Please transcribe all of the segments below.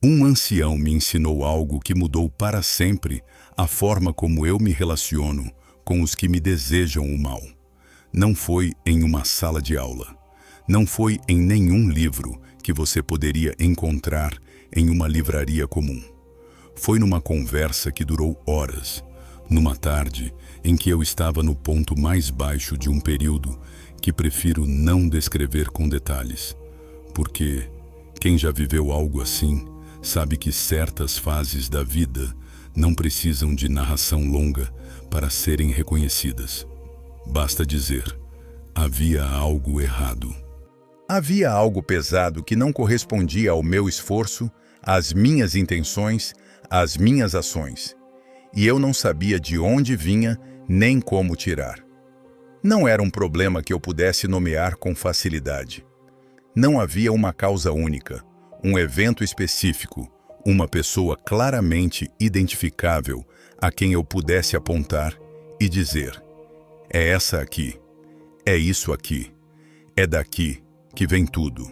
Um ancião me ensinou algo que mudou para sempre a forma como eu me relaciono com os que me desejam o mal. Não foi em uma sala de aula. Não foi em nenhum livro que você poderia encontrar em uma livraria comum. Foi numa conversa que durou horas, numa tarde em que eu estava no ponto mais baixo de um período que prefiro não descrever com detalhes, porque quem já viveu algo assim sabe que certas fases da vida não precisam de narração longa para serem reconhecidas. Basta dizer, havia algo errado. Havia algo pesado que não correspondia ao meu esforço, às minhas intenções, às minhas ações. E eu não sabia de onde vinha nem como tirar. Não era um problema que eu pudesse nomear com facilidade. Não havia uma causa única, um evento específico, uma pessoa claramente identificável a quem eu pudesse apontar e dizer: é essa aqui, é isso aqui, é daqui que vem tudo.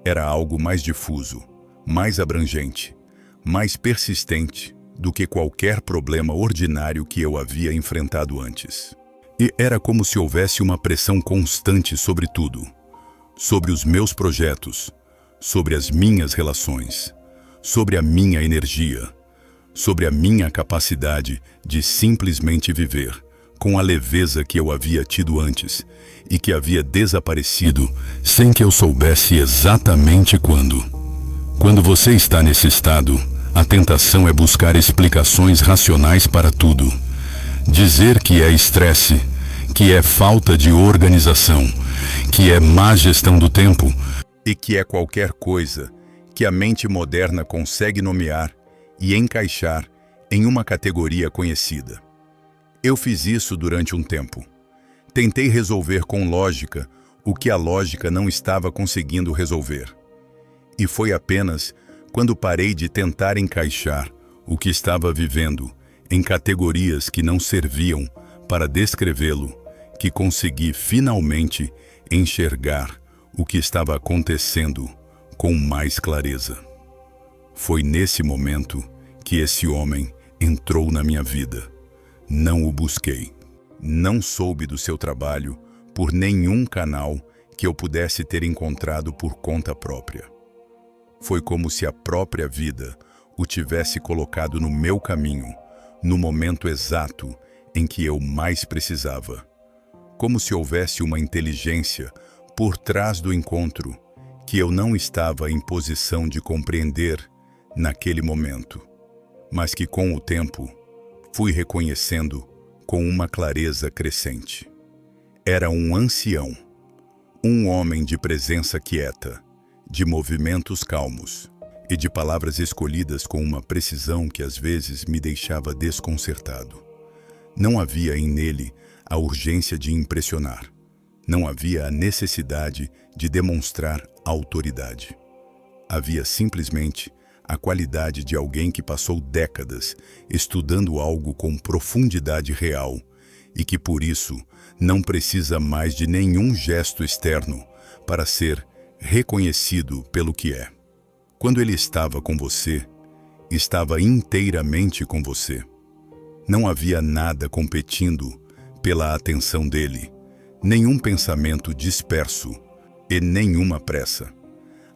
Era algo mais difuso, mais abrangente, mais persistente do que qualquer problema ordinário que eu havia enfrentado antes. E era como se houvesse uma pressão constante sobre tudo, sobre os meus projetos, sobre as minhas relações, sobre a minha energia, sobre a minha capacidade de simplesmente viver com a leveza que eu havia tido antes e que havia desaparecido sem que eu soubesse exatamente quando. Quando você está nesse estado, a tentação é buscar explicações racionais para tudo. Dizer que é estresse, que é falta de organização, que é má gestão do tempo e que é qualquer coisa que a mente moderna consegue nomear e encaixar em uma categoria conhecida. Eu fiz isso durante um tempo. Tentei resolver com lógica o que a lógica não estava conseguindo resolver. E foi apenas quando parei de tentar encaixar o que estava vivendo em categorias que não serviam para descrevê-lo que consegui finalmente enxergar o que estava acontecendo com mais clareza. Foi nesse momento que esse homem entrou na minha vida. Não o busquei. Não soube do seu trabalho por nenhum canal que eu pudesse ter encontrado por conta própria. Foi como se a própria vida o tivesse colocado no meu caminho, no momento exato em que eu mais precisava. Como se houvesse uma inteligência por trás do encontro que eu não estava em posição de compreender naquele momento, mas que com o tempo fui reconhecendo com uma clareza crescente. Era um ancião, um homem de presença quieta, de movimentos calmos e de palavras escolhidas com uma precisão que às vezes me deixava desconcertado. Não havia nele a urgência de impressionar. Não havia a necessidade de demonstrar autoridade. Havia simplesmente a qualidade de alguém que passou décadas estudando algo com profundidade real e que, por isso, não precisa mais de nenhum gesto externo para ser reconhecido pelo que é. Quando ele estava com você, estava inteiramente com você. Não havia nada competindo pela atenção dele, nenhum pensamento disperso e nenhuma pressa.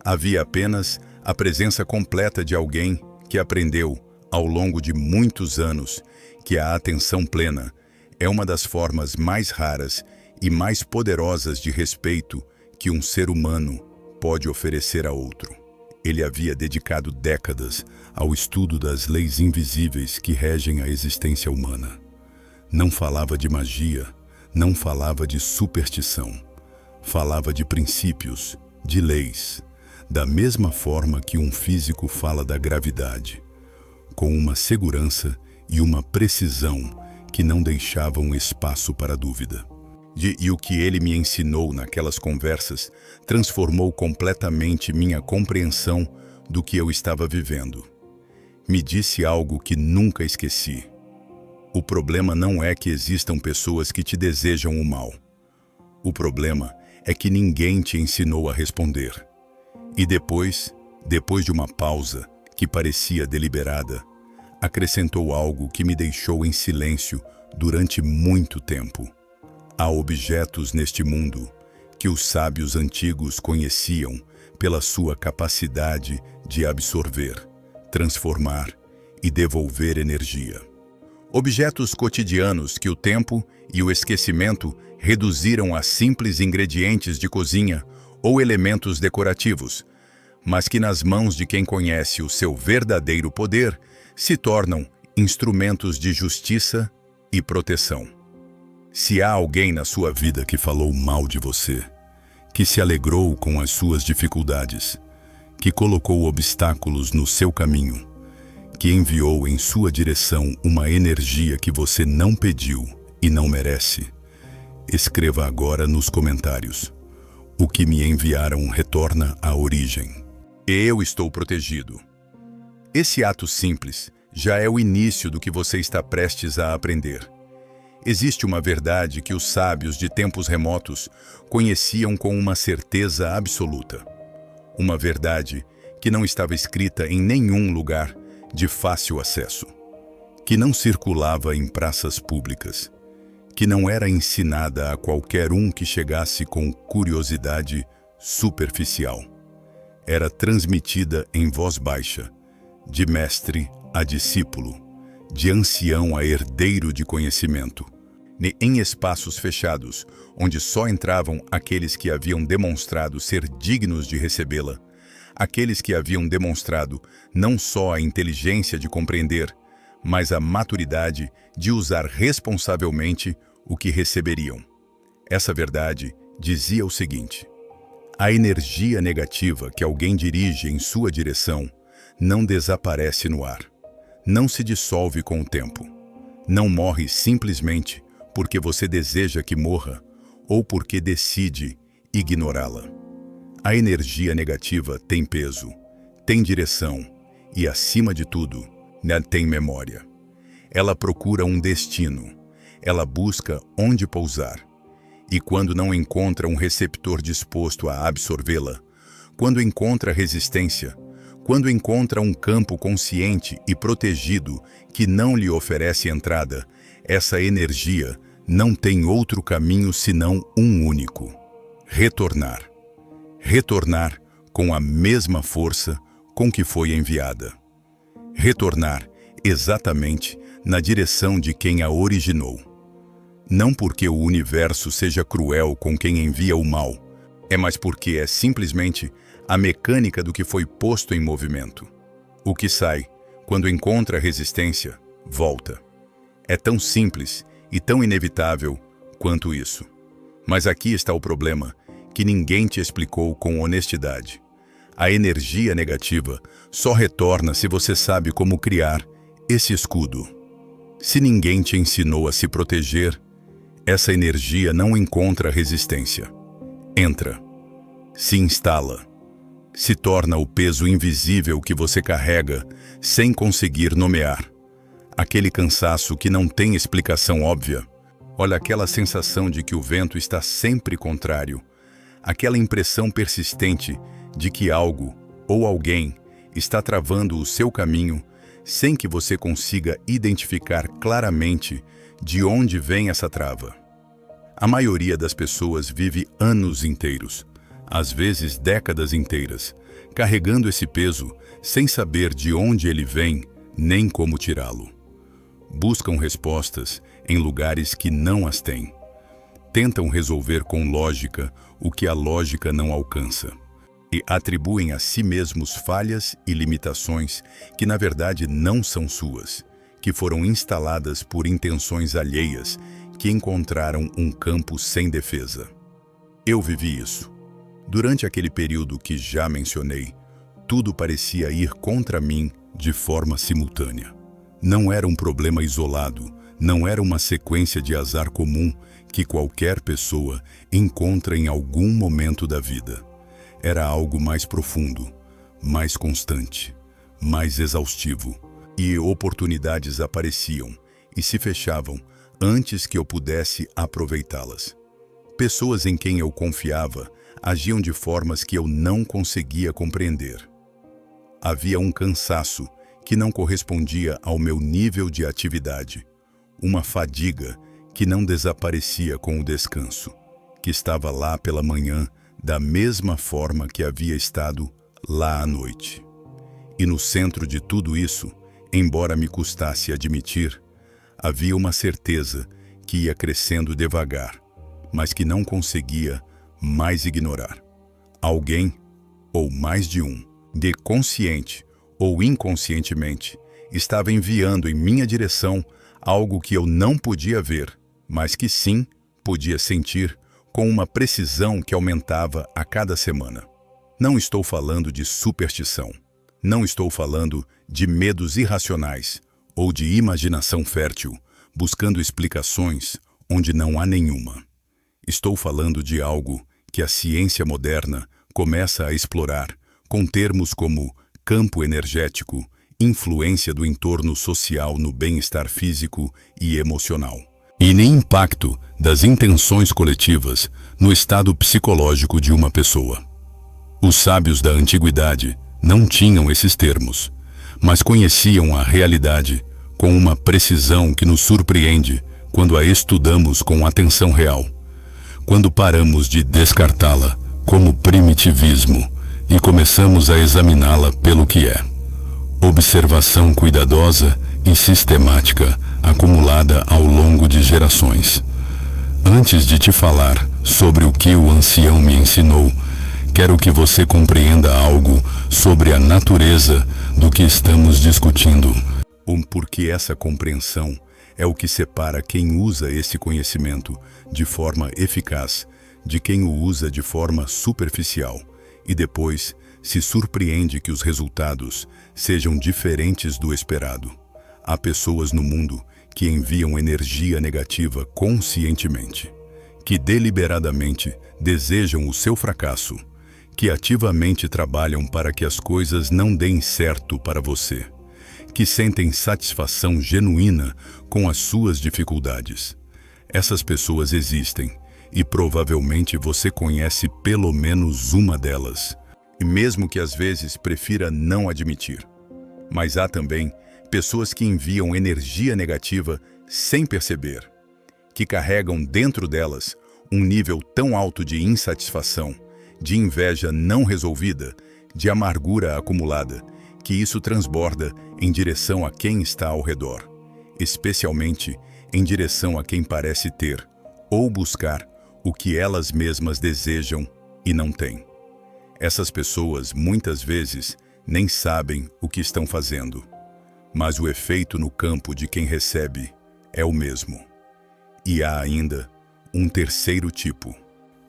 Havia apenas a presença completa de alguém que aprendeu, ao longo de muitos anos, que a atenção plena é uma das formas mais raras e mais poderosas de respeito que um ser humano pode oferecer a outro. Ele havia dedicado décadas ao estudo das leis invisíveis que regem a existência humana. Não falava de magia, não falava de superstição. Falava de princípios, de leis, da mesma forma que um físico fala da gravidade, com uma segurança e uma precisão que não deixavam espaço para dúvida. E o que ele me ensinou naquelas conversas transformou completamente minha compreensão do que eu estava vivendo. Me disse algo que nunca esqueci. O problema não é que existam pessoas que te desejam o mal. O problema é que ninguém te ensinou a responder. E depois de uma pausa que parecia deliberada, acrescentou algo que me deixou em silêncio durante muito tempo. Há objetos neste mundo que os sábios antigos conheciam pela sua capacidade de absorver, transformar e devolver energia. Objetos cotidianos que o tempo e o esquecimento reduziram a simples ingredientes de cozinha ou elementos decorativos, mas que nas mãos de quem conhece o seu verdadeiro poder se tornam instrumentos de justiça e proteção. Se há alguém na sua vida que falou mal de você, que se alegrou com as suas dificuldades, que colocou obstáculos no seu caminho, que enviou em sua direção uma energia que você não pediu e não merece, escreva agora nos comentários: o que me enviaram retorna à origem. Eu estou protegido. Esse ato simples já é o início do que você está prestes a aprender. Existe uma verdade que os sábios de tempos remotos conheciam com uma certeza absoluta. Uma verdade que não estava escrita em nenhum lugar de fácil acesso, que não circulava em praças públicas, que não era ensinada a qualquer um que chegasse com curiosidade superficial. Era transmitida em voz baixa, de mestre a discípulo, de ancião a herdeiro de conhecimento, em espaços fechados, onde só entravam aqueles que haviam demonstrado ser dignos de recebê-la, aqueles que haviam demonstrado não só a inteligência de compreender, mas a maturidade de usar responsavelmente o que receberiam. Essa verdade dizia o seguinte: a energia negativa que alguém dirige em sua direção não desaparece no ar, não se dissolve com o tempo, não morre simplesmente porque você deseja que morra ou porque decide ignorá-la. A energia negativa tem peso, tem direção e, acima de tudo, tem memória. Ela procura um destino, ela busca onde pousar. E quando não encontra um receptor disposto a absorvê-la, quando encontra resistência, quando encontra um campo consciente e protegido que não lhe oferece entrada, essa energia não tem outro caminho senão um único: retornar. Retornar com a mesma força com que foi enviada. Retornar exatamente na direção de quem a originou. Não porque o universo seja cruel com quem envia o mal, é mais porque é simplesmente a mecânica do que foi posto em movimento. O que sai, quando encontra resistência, volta. É tão simples e tão inevitável quanto isso. Mas aqui está o problema, que ninguém te explicou com honestidade. A energia negativa só retorna se você sabe como criar esse escudo. Se ninguém te ensinou a se proteger, essa energia não encontra resistência. Entra, se instala, se torna o peso invisível que você carrega sem conseguir nomear. Aquele cansaço que não tem explicação óbvia. Olha aquela sensação de que o vento está sempre contrário. Aquela impressão persistente de que algo ou alguém está travando o seu caminho sem que você consiga identificar claramente de onde vem essa trava. A maioria das pessoas vive anos inteiros, às vezes décadas inteiras, carregando esse peso sem saber de onde ele vem nem como tirá-lo. Buscam respostas em lugares que não as têm. Tentam resolver com lógica o que a lógica não alcança. E atribuem a si mesmos falhas e limitações que na verdade não são suas, que foram instaladas por intenções alheias que encontraram um campo sem defesa. Eu vivi isso. Durante aquele período que já mencionei, tudo parecia ir contra mim de forma simultânea. Não era um problema isolado, não era uma sequência de azar comum que qualquer pessoa encontra em algum momento da vida. Era algo mais profundo, mais constante, mais exaustivo, e oportunidades apareciam e se fechavam antes que eu pudesse aproveitá-las. Pessoas em quem eu confiava agiam de formas que eu não conseguia compreender. Havia um cansaço que não correspondia ao meu nível de atividade, uma fadiga que não desaparecia com o descanso, que estava lá pela manhã da mesma forma que havia estado lá à noite. E no centro de tudo isso, embora me custasse admitir, havia uma certeza que ia crescendo devagar, mas que não conseguia mais ignorar. Alguém, ou mais de um, de consciente ou inconscientemente, estava enviando em minha direção algo que eu não podia ver, mas que sim podia sentir com uma precisão que aumentava a cada semana. Não estou falando de superstição. Não estou falando de medos irracionais ou de imaginação fértil, buscando explicações onde não há nenhuma. Estou falando de algo que a ciência moderna começa a explorar com termos como campo energético, influência do entorno social no bem-estar físico e emocional, e nem impacto das intenções coletivas no estado psicológico de uma pessoa. Os sábios da antiguidade não tinham esses termos, mas conheciam a realidade com uma precisão que nos surpreende quando a estudamos com atenção real, quando paramos de descartá-la como primitivismo e começamos a examiná-la pelo que é. Observação cuidadosa e sistemática acumulada ao longo de gerações. Antes de te falar sobre o que o ancião me ensinou, quero que você compreenda algo sobre a natureza do que estamos discutindo. Porque essa compreensão é o que separa quem usa esse conhecimento de forma eficaz de quem o usa de forma superficial e depois se surpreende que os resultados sejam diferentes do esperado. Há pessoas no mundo que enviam energia negativa conscientemente, que deliberadamente desejam o seu fracasso, que ativamente trabalham para que as coisas não deem certo para você, que sentem satisfação genuína com as suas dificuldades. Essas pessoas existem e provavelmente você conhece pelo menos uma delas, e mesmo que às vezes prefira não admitir. Mas há também pessoas que enviam energia negativa sem perceber, que carregam dentro delas um nível tão alto de insatisfação, de inveja não resolvida, de amargura acumulada, que isso transborda em direção a quem está ao redor, especialmente em direção a quem parece ter ou buscar o que elas mesmas desejam e não têm. Essas pessoas, muitas vezes, nem sabem o que estão fazendo, mas o efeito no campo de quem recebe é o mesmo. E há ainda um terceiro tipo,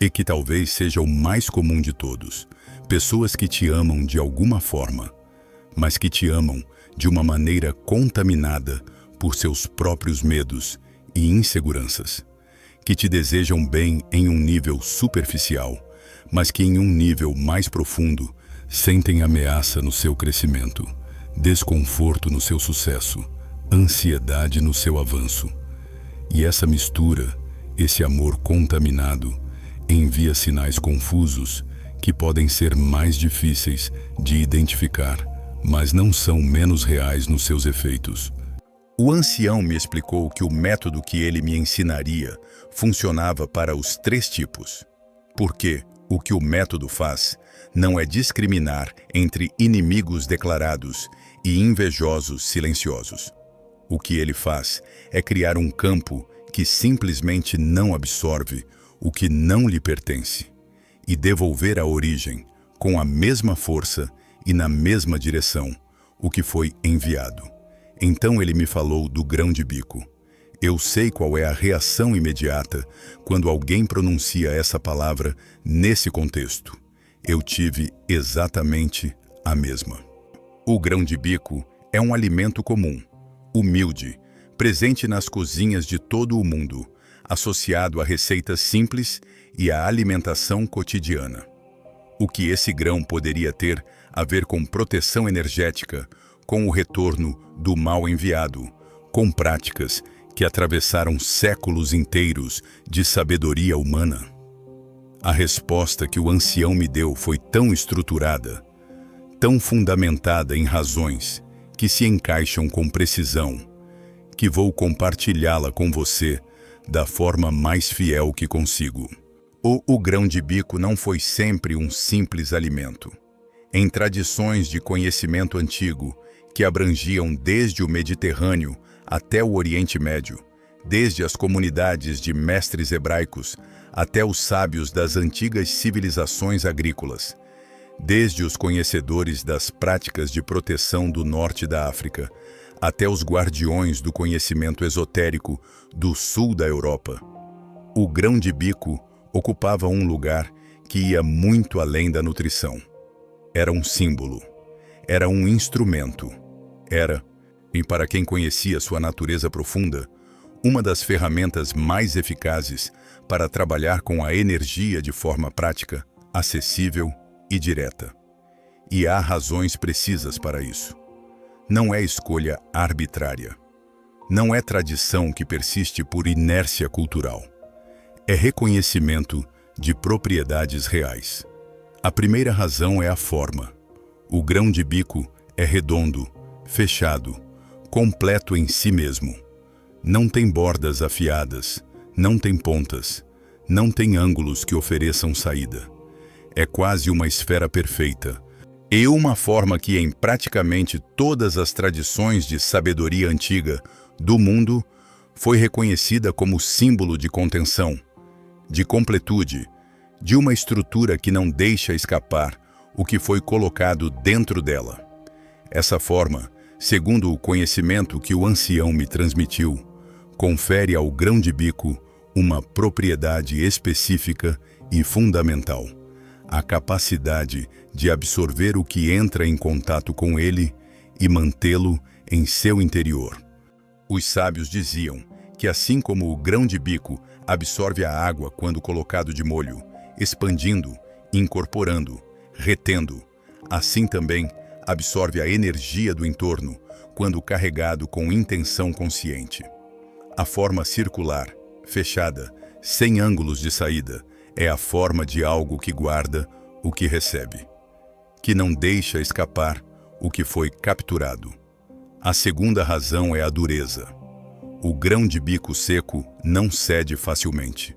e que talvez seja o mais comum de todos, pessoas que te amam de alguma forma, mas que te amam de uma maneira contaminada por seus próprios medos e inseguranças, que te desejam bem em um nível superficial, mas que em um nível mais profundo sentem ameaça no seu crescimento, desconforto no seu sucesso, ansiedade no seu avanço. E essa mistura, esse amor contaminado, envia sinais confusos que podem ser mais difíceis de identificar, mas não são menos reais nos seus efeitos. O ancião me explicou que o método que ele me ensinaria funcionava para os 3 tipos. Porque o que o método faz não é discriminar entre inimigos declarados e invejosos silenciosos. O que ele faz é criar um campo que simplesmente não absorve o que não lhe pertence e devolver à origem, com a mesma força e na mesma direção, o que foi enviado. Então ele me falou do grão de bico. Eu sei qual é a reação imediata quando alguém pronuncia essa palavra nesse contexto. Eu tive exatamente a mesma. O grão de bico é um alimento comum, humilde, presente nas cozinhas de todo o mundo, associado a receitas simples e à alimentação cotidiana. O que esse grão poderia ter a ver com proteção energética, com o retorno do mal enviado, com práticas que atravessaram séculos inteiros de sabedoria humana? A resposta que o ancião me deu foi tão estruturada, tão fundamentada em razões que se encaixam com precisão, que vou compartilhá-la com você da forma mais fiel que consigo. O grão de bico não foi sempre um simples alimento. Em tradições de conhecimento antigo, que abrangiam desde o Mediterrâneo até o Oriente Médio, desde as comunidades de mestres hebraicos até os sábios das antigas civilizações agrícolas, desde os conhecedores das práticas de proteção do norte da África até os guardiões do conhecimento esotérico do sul da Europa. O grão de bico ocupava um lugar que ia muito além da nutrição. Era um símbolo, era um instrumento, e para quem conhecia sua natureza profunda, uma das ferramentas mais eficazes para trabalhar com a energia de forma prática, acessível e direta. E há razões precisas para isso. Não é escolha arbitrária. Não é tradição que persiste por inércia cultural. É reconhecimento de propriedades reais. A primeira razão é a forma. O grão de bico é redondo, fechado, completo em si mesmo. Não tem bordas afiadas, não tem pontas, não tem ângulos que ofereçam saída. É quase uma esfera perfeita, e uma forma que em praticamente todas as tradições de sabedoria antiga do mundo foi reconhecida como símbolo de contenção, de completude, de uma estrutura que não deixa escapar o que foi colocado dentro dela. Essa forma, segundo o conhecimento que o ancião me transmitiu, confere ao grão de bico uma propriedade específica e fundamental: a capacidade de absorver o que entra em contato com ele e mantê-lo em seu interior. Os sábios diziam que assim como o grão de bico absorve a água quando colocado de molho, expandindo, incorporando, retendo, assim também absorve a energia do entorno quando carregado com intenção consciente. A forma circular, fechada, sem ângulos de saída, é a forma de algo que guarda o que recebe, que não deixa escapar o que foi capturado. A segunda razão é a dureza. O grão de bico seco não cede facilmente.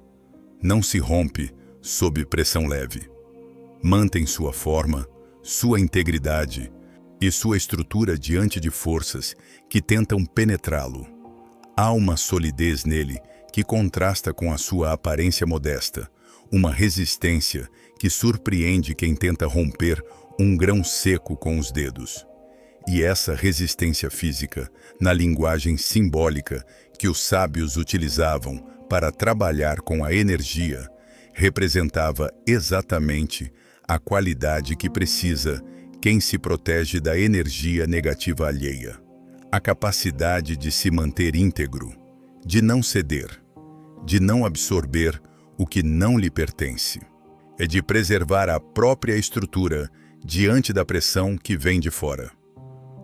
Não se rompe sob pressão leve. Mantém sua forma, sua integridade e sua estrutura diante de forças que tentam penetrá-lo. Há uma solidez nele que contrasta com a sua aparência modesta, uma resistência que surpreende quem tenta romper um grão seco com os dedos. E essa resistência física, na linguagem simbólica que os sábios utilizavam para trabalhar com a energia, representava exatamente a qualidade que precisa quem se protege da energia negativa alheia. A capacidade de se manter íntegro, de não ceder, de não absorver o que não lhe pertence. É de preservar a própria estrutura diante da pressão que vem de fora.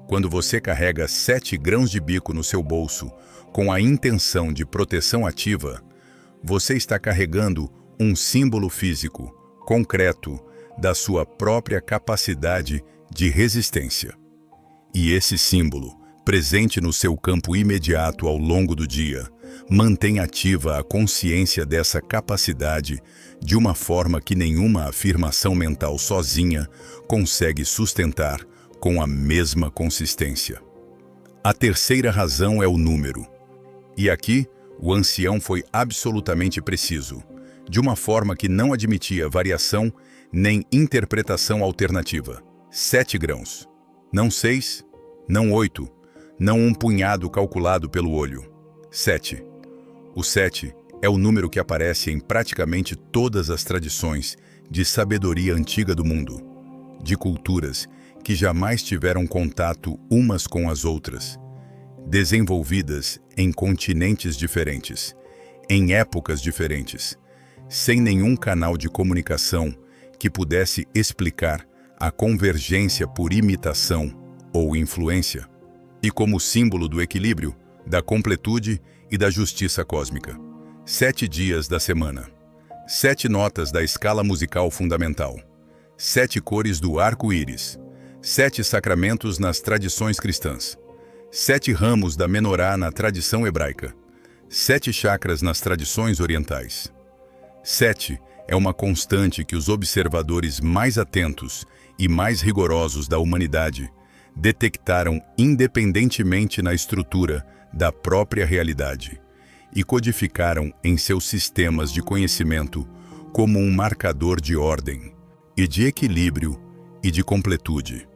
Quando você carrega 7 grãos de bico no seu bolso com a intenção de proteção ativa, você está carregando um símbolo físico, concreto, da sua própria capacidade de resistência. E esse símbolo, presente no seu campo imediato ao longo do dia, mantém ativa a consciência dessa capacidade de uma forma que nenhuma afirmação mental sozinha consegue sustentar com a mesma consistência. A terceira razão é o número. E aqui, o ancião foi absolutamente preciso, de uma forma que não admitia variação nem interpretação alternativa. 7 grãos. Não 6, não 8, não um punhado calculado pelo olho. 7. O 7 é o número que aparece em praticamente todas as tradições de sabedoria antiga do mundo, de culturas que jamais tiveram contato umas com as outras, desenvolvidas em continentes diferentes, em épocas diferentes, sem nenhum canal de comunicação que pudesse explicar a convergência por imitação ou influência, e como símbolo do equilíbrio, da completude e da justiça cósmica. 7 dias da semana. 7 notas da escala musical fundamental. 7 cores do arco-íris. 7 sacramentos nas tradições cristãs. 7 ramos da menorá na tradição hebraica. 7 chakras nas tradições orientais. 7 é uma constante que os observadores mais atentos e mais rigorosos da humanidade detectaram independentemente na estrutura da própria realidade e codificaram em seus sistemas de conhecimento como um marcador de ordem e de equilíbrio e de completude.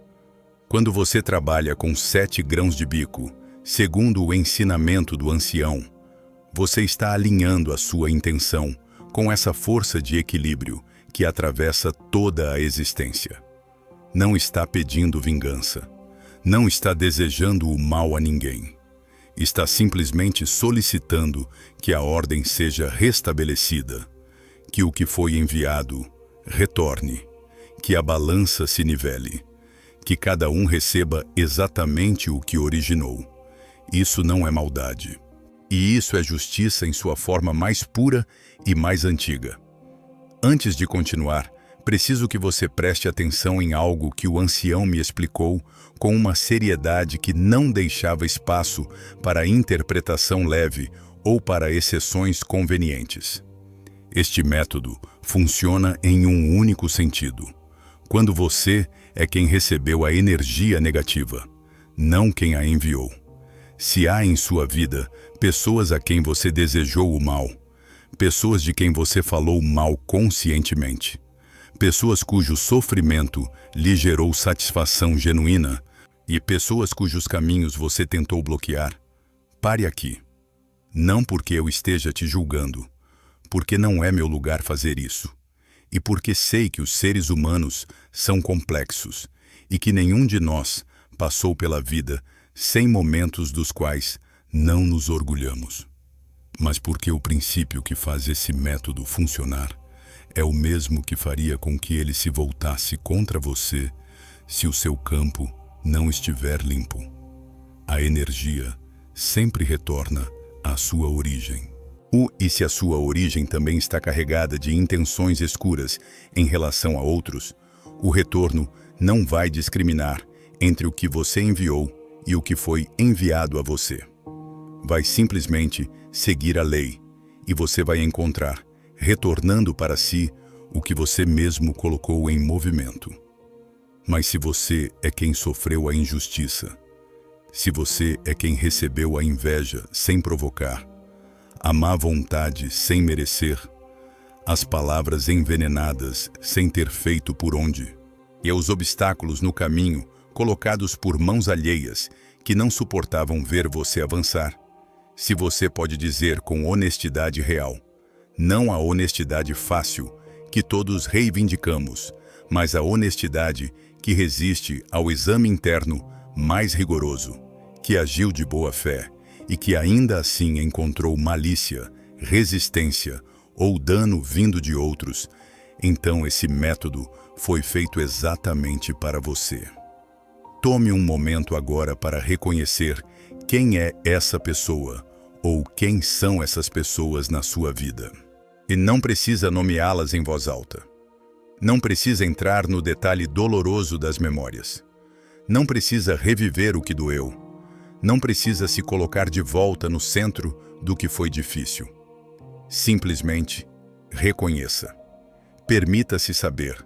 Quando você trabalha com 7 grãos de bico, segundo o ensinamento do ancião, você está alinhando a sua intenção com essa força de equilíbrio que atravessa toda a existência. Não está pedindo vingança. Não está desejando o mal a ninguém. Está simplesmente solicitando que a ordem seja restabelecida, que o que foi enviado retorne, que a balança se nivele, que cada um receba exatamente o que originou. Isso não é maldade. E isso é justiça em sua forma mais pura e mais antiga. Antes de continuar, preciso que você preste atenção em algo que o ancião me explicou com uma seriedade que não deixava espaço para interpretação leve ou para exceções convenientes. Este método funciona em um único sentido: quando você é quem recebeu a energia negativa, não quem a enviou. Se há em sua vida pessoas a quem você desejou o mal, pessoas de quem você falou mal conscientemente, pessoas cujo sofrimento lhe gerou satisfação genuína e pessoas cujos caminhos você tentou bloquear, pare aqui. Não porque eu esteja te julgando, porque não é meu lugar fazer isso, e porque sei que os seres humanos são complexos e que nenhum de nós passou pela vida sem momentos dos quais não nos orgulhamos. Mas porque o princípio que faz esse método funcionar é o mesmo que faria com que ele se voltasse contra você se o seu campo não estiver limpo. A energia sempre retorna à sua origem. E se a sua origem também está carregada de intenções escuras em relação a outros, o retorno não vai discriminar entre o que você enviou e o que foi enviado a você. Vai simplesmente seguir a lei e você vai encontrar, retornando para si, o que você mesmo colocou em movimento. Mas se você é quem sofreu a injustiça, se você é quem recebeu a inveja sem provocar, a má vontade sem merecer, as palavras envenenadas sem ter feito por onde, e os obstáculos no caminho colocados por mãos alheias que não suportavam ver você avançar, se você pode dizer com honestidade real, não a honestidade fácil que todos reivindicamos, mas a honestidade que resiste ao exame interno mais rigoroso, que agiu de boa fé e que ainda assim encontrou malícia, resistência ou dano vindo de outros, então esse método foi feito exatamente para você. Tome um momento agora para reconhecer quem é essa pessoa ou quem são essas pessoas na sua vida. E não precisa nomeá-las em voz alta. Não precisa entrar no detalhe doloroso das memórias. Não precisa reviver o que doeu. Não precisa se colocar de volta no centro do que foi difícil. Simplesmente reconheça. Permita-se saber,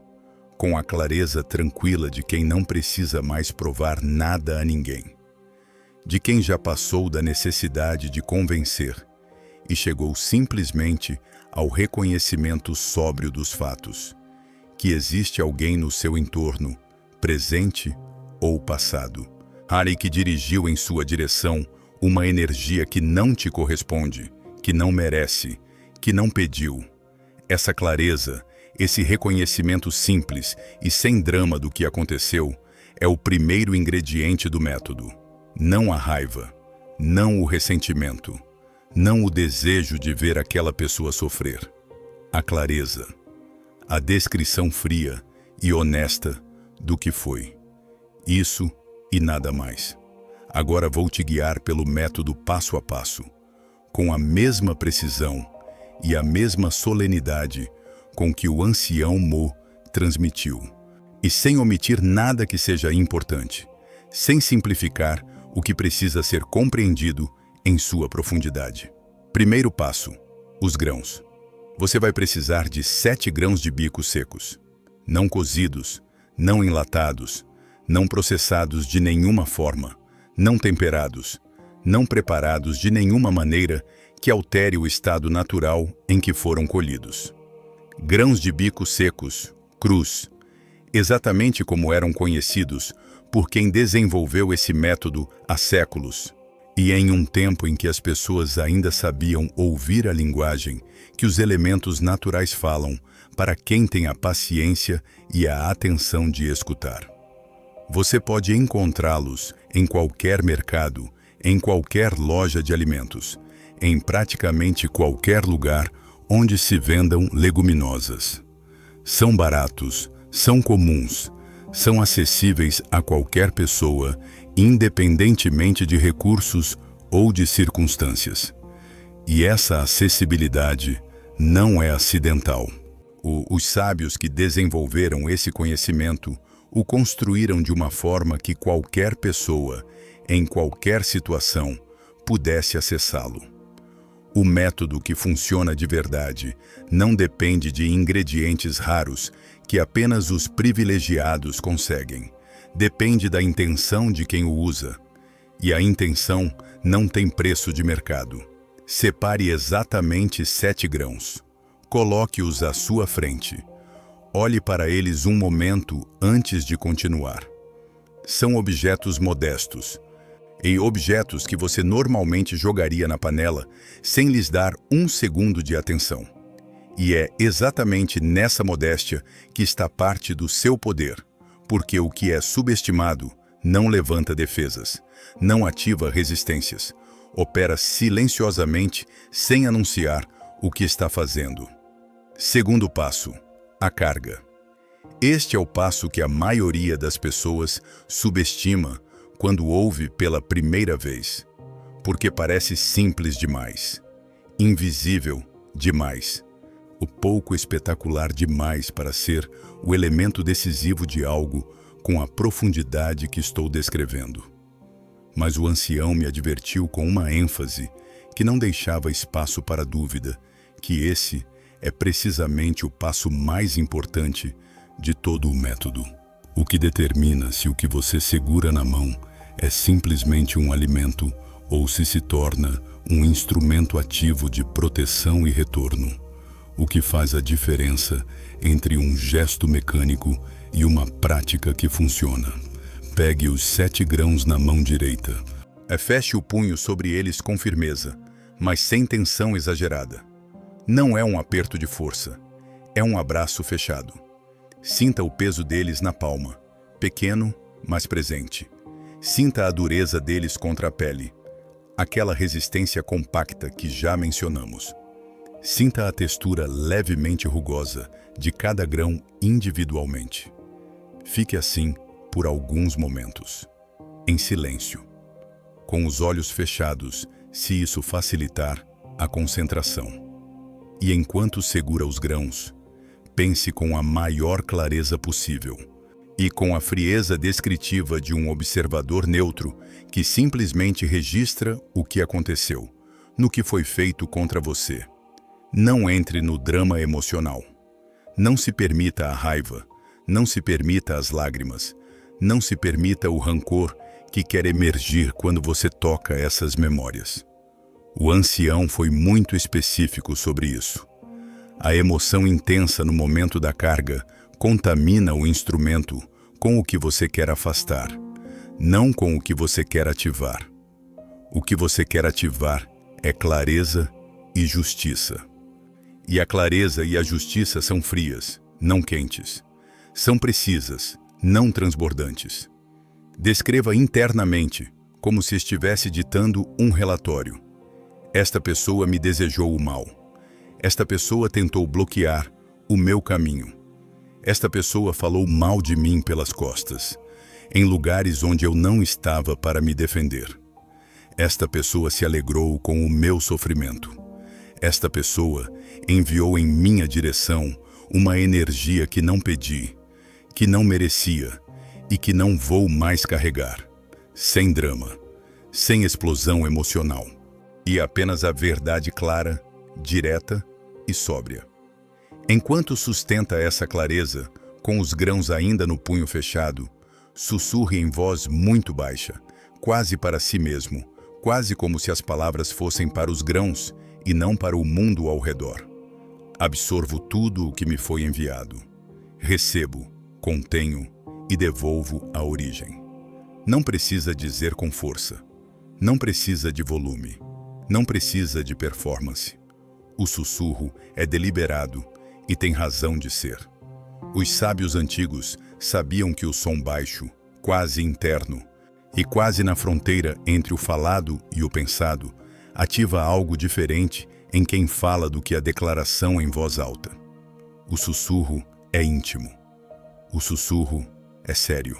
com a clareza tranquila de quem não precisa mais provar nada a ninguém. De quem já passou da necessidade de convencer e chegou simplesmente ao reconhecimento sóbrio dos fatos, que existe alguém no seu entorno, presente ou passado, e que dirigiu em sua direção uma energia que não te corresponde, que não merece, que não pediu. Essa clareza, esse reconhecimento simples e sem drama do que aconteceu, é o primeiro ingrediente do método. Não a raiva, não o ressentimento, não o desejo de ver aquela pessoa sofrer. A clareza, a descrição fria e honesta do que foi. Isso e nada mais. Agora vou te guiar pelo método passo a passo, com a mesma precisão e a mesma solenidade com que o ancião Mo transmitiu. e sem omitir nada que seja importante, sem simplificar o que precisa ser compreendido em sua profundidade. Primeiro passo: os grãos. Você vai precisar de 7 grãos de bico secos, não cozidos, não enlatados, não processados de nenhuma forma, não temperados, não preparados de nenhuma maneira que altere o estado natural em que foram colhidos. Grãos de bico secos, crus, exatamente como eram conhecidos por quem desenvolveu esse método há séculos, e em um tempo em que as pessoas ainda sabiam ouvir a linguagem que os elementos naturais falam para quem tem a paciência e a atenção de escutar. Você pode encontrá-los em qualquer mercado, em qualquer loja de alimentos, em praticamente qualquer lugar onde se vendam leguminosas. São baratos, são comuns, são acessíveis a qualquer pessoa, independentemente de recursos ou de circunstâncias. E essa acessibilidade não é acidental. Os sábios que desenvolveram esse conhecimento o construíram de uma forma que qualquer pessoa, em qualquer situação, pudesse acessá-lo. O método que funciona de verdade não depende de ingredientes raros que apenas os privilegiados conseguem. Depende da intenção de quem o usa. E a intenção não tem preço de mercado. Separe exatamente 7 grãos. Coloque-os à sua frente. Olhe para eles um momento antes de continuar. São objetos modestos, e objetos que você normalmente jogaria na panela sem lhes dar um segundo de atenção. E é exatamente nessa modéstia que está parte do seu poder, porque o que é subestimado não levanta defesas, não ativa resistências, opera silenciosamente sem anunciar o que está fazendo. Segundo passo: a carga. Este é o passo que a maioria das pessoas subestima quando ouve pela primeira vez, porque parece simples demais, invisível demais, o pouco espetacular demais para ser o elemento decisivo de algo com a profundidade que estou descrevendo. Mas o ancião me advertiu com uma ênfase que não deixava espaço para dúvida, que esse é precisamente o passo mais importante de todo o método. O que determina se o que você segura na mão é simplesmente um alimento ou se torna um instrumento ativo de proteção e retorno. O que faz a diferença entre um gesto mecânico e uma prática que funciona. Pegue os 7 grãos na mão direita. Feche o punho sobre eles com firmeza, mas sem tensão exagerada. Não é um aperto de força, é um abraço fechado. Sinta o peso deles na palma, pequeno, mas presente. Sinta a dureza deles contra a pele, aquela resistência compacta que já mencionamos. Sinta a textura levemente rugosa de cada grão individualmente. Fique assim por alguns momentos, em silêncio, com os olhos fechados, se isso facilitar a concentração. E enquanto segura os grãos, pense com a maior clareza possível e com a frieza descritiva de um observador neutro que simplesmente registra o que aconteceu, no que foi feito contra você. Não entre no drama emocional. Não se permita a raiva, não se permita as lágrimas, não se permita o rancor que quer emergir quando você toca essas memórias. O ancião foi muito específico sobre isso. A emoção intensa no momento da carga contamina o instrumento com o que você quer afastar, não com o que você quer ativar. O que você quer ativar é clareza e justiça. E a clareza e a justiça são frias, não quentes. São precisas, não transbordantes. Descreva internamente, como se estivesse ditando um relatório. Esta pessoa me desejou o mal. Esta pessoa tentou bloquear o meu caminho. Esta pessoa falou mal de mim pelas costas, em lugares onde eu não estava para me defender. Esta pessoa se alegrou com o meu sofrimento. Esta pessoa enviou em minha direção uma energia que não pedi, que não merecia e que não vou mais carregar. Sem drama, sem explosão emocional. E apenas a verdade clara, direta e sóbria. Enquanto sustenta essa clareza, com os grãos ainda no punho fechado, sussurre em voz muito baixa, quase para si mesmo, quase como se as palavras fossem para os grãos e não para o mundo ao redor. Absorvo tudo o que me foi enviado. Recebo, contenho e devolvo à origem. Não precisa dizer com força. Não precisa de volume. Não precisa de performance. O sussurro é deliberado e tem razão de ser. Os sábios antigos sabiam que o som baixo, quase interno, e quase na fronteira entre o falado e o pensado, ativa algo diferente em quem fala do que a declaração em voz alta. O sussurro é íntimo. O sussurro é sério.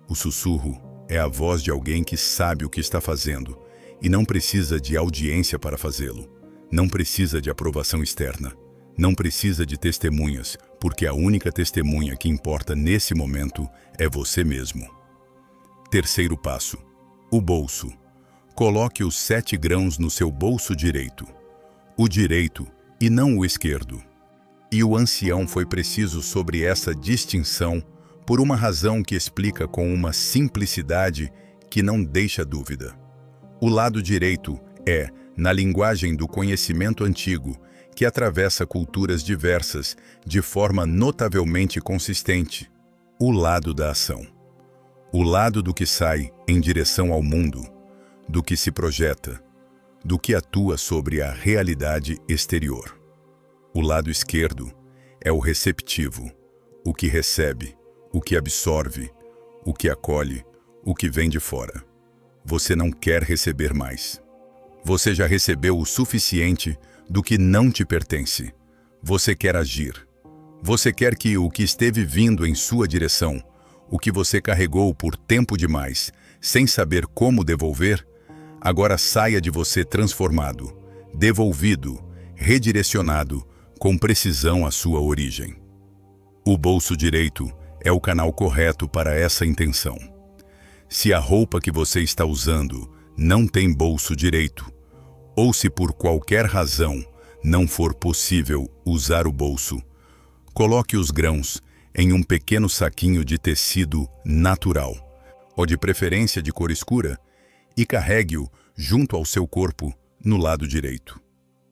O sussurro é a voz de alguém que sabe o que está fazendo e não precisa de audiência para fazê-lo. Não precisa de aprovação externa. Não precisa de testemunhas, porque a única testemunha que importa nesse momento é você mesmo. Terceiro passo: o bolso. Coloque os 7 grãos no seu bolso direito. O direito e não o esquerdo. E o ancião foi preciso sobre essa distinção por uma razão que explica com uma simplicidade que não deixa dúvida. O lado direito é, na linguagem do conhecimento antigo, que atravessa culturas diversas de forma notavelmente consistente, o lado da ação. O lado do que sai em direção ao mundo, do que se projeta, do que atua sobre a realidade exterior. O lado esquerdo é o receptivo, o que recebe, o que absorve, o que acolhe, o que vem de fora. Você não quer receber mais. Você já recebeu o suficiente do que não te pertence. Você quer agir. Você quer que o que esteve vindo em sua direção, o que você carregou por tempo demais, sem saber como devolver, agora saia de você transformado, devolvido, redirecionado, com precisão à sua origem. O bolso direito é o canal correto para essa intenção. Se a roupa que você está usando não tem bolso direito, ou se por qualquer razão não for possível usar o bolso, coloque os grãos em um pequeno saquinho de tecido natural, ou de preferência de cor escura, e carregue-o junto ao seu corpo no lado direito.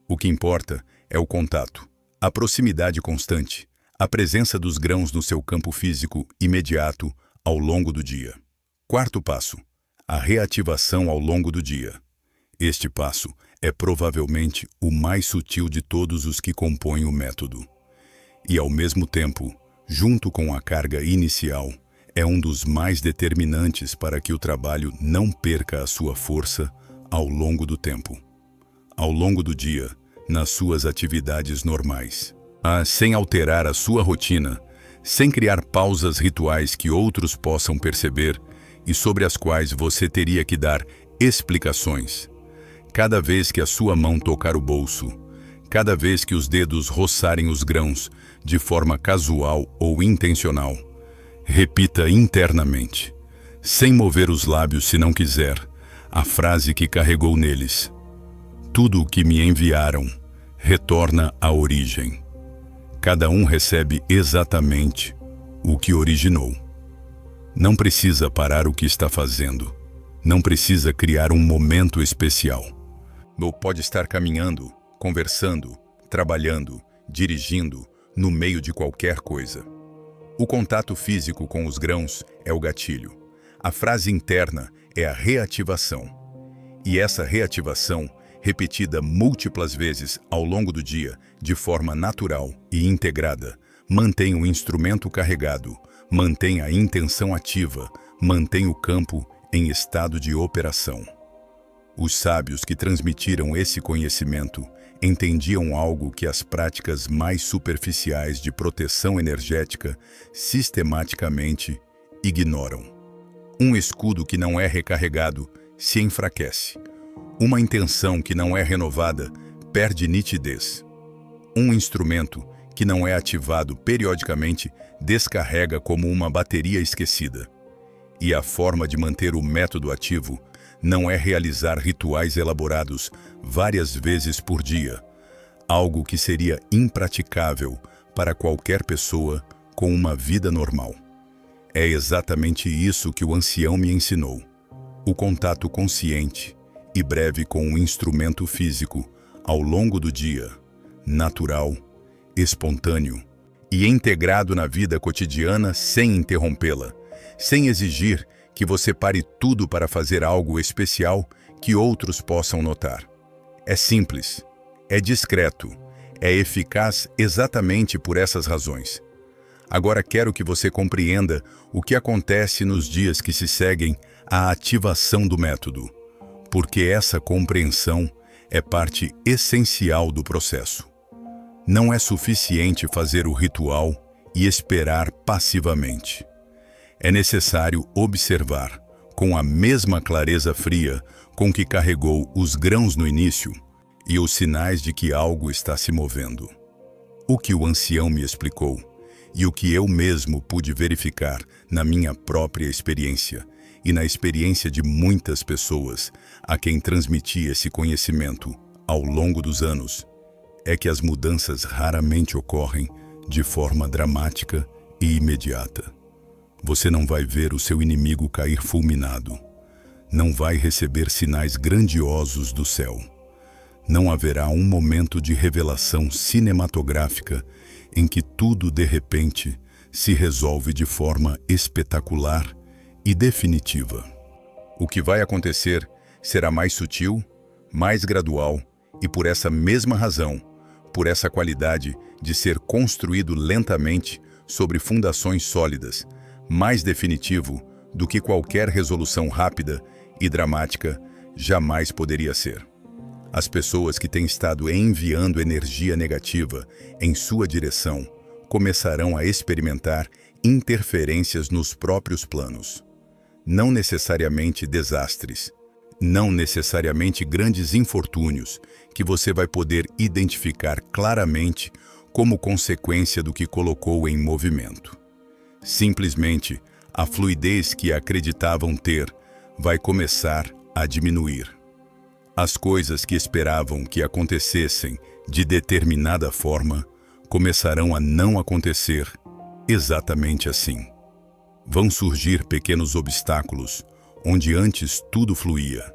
O que importa é o contato, a proximidade constante, a presença dos grãos no seu campo físico imediato ao longo do dia. Quarto passo: a reativação ao longo do dia. Este passo é provavelmente o mais sutil de todos os que compõem o método. E, ao mesmo tempo, junto com a carga inicial, é um dos mais determinantes para que o trabalho não perca a sua força ao longo do tempo. Ao longo do dia, nas suas atividades normais. Sem alterar a sua rotina, sem criar pausas rituais que outros possam perceber e sobre as quais você teria que dar explicações. Cada vez que a sua mão tocar o bolso, cada vez que os dedos roçarem os grãos de forma casual ou intencional, repita internamente, sem mover os lábios se não quiser, a frase que carregou neles: tudo o que me enviaram retorna à origem. Cada um recebe exatamente o que originou. Não precisa parar o que está fazendo. Não precisa criar um momento especial. Ou pode estar caminhando, conversando, trabalhando, dirigindo, no meio de qualquer coisa. O contato físico com os grãos é o gatilho. A frase interna é a reativação. E essa reativação, repetida múltiplas vezes ao longo do dia, de forma natural e integrada, mantém o instrumento carregado, mantém a intenção ativa, mantém o campo em estado de operação. Os sábios que transmitiram esse conhecimento entendiam algo que as práticas mais superficiais de proteção energética sistematicamente ignoram. Um escudo que não é recarregado se enfraquece. Uma intenção que não é renovada perde nitidez. Um instrumento que não é ativado periodicamente descarrega como uma bateria esquecida. E a forma de manter o método ativo não é realizar rituais elaborados várias vezes por dia, algo que seria impraticável para qualquer pessoa com uma vida normal. É exatamente isso que o ancião me ensinou. O contato consciente e breve com o instrumento físico ao longo do dia, natural, espontâneo e integrado na vida cotidiana sem interrompê-la, sem exigir que você pare tudo para fazer algo especial que outros possam notar. É simples, é discreto, é eficaz exatamente por essas razões. Agora quero que você compreenda o que acontece nos dias que se seguem à ativação do método, porque essa compreensão é parte essencial do processo. Não é suficiente fazer o ritual e esperar passivamente. É necessário observar, com a mesma clareza fria com que carregou os grãos no início, e os sinais de que algo está se movendo. O que o ancião me explicou, e o que eu mesmo pude verificar na minha própria experiência e na experiência de muitas pessoas a quem transmiti esse conhecimento ao longo dos anos, é que as mudanças raramente ocorrem de forma dramática e imediata. Você não vai ver o seu inimigo cair fulminado. Não vai receber sinais grandiosos do céu. Não haverá um momento de revelação cinematográfica em que tudo, de repente, se resolve de forma espetacular e definitiva. O que vai acontecer será mais sutil, mais gradual e, por essa mesma razão, por essa qualidade de ser construído lentamente sobre fundações sólidas, mais definitivo do que qualquer resolução rápida e dramática jamais poderia ser. As pessoas que têm estado enviando energia negativa em sua direção começarão a experimentar interferências nos próprios planos. Não necessariamente desastres, não necessariamente grandes infortúnios que você vai poder identificar claramente como consequência do que colocou em movimento. Simplesmente, a fluidez que acreditavam ter vai começar a diminuir. As coisas que esperavam que acontecessem de determinada forma começarão a não acontecer exatamente assim. Vão surgir pequenos obstáculos onde antes tudo fluía,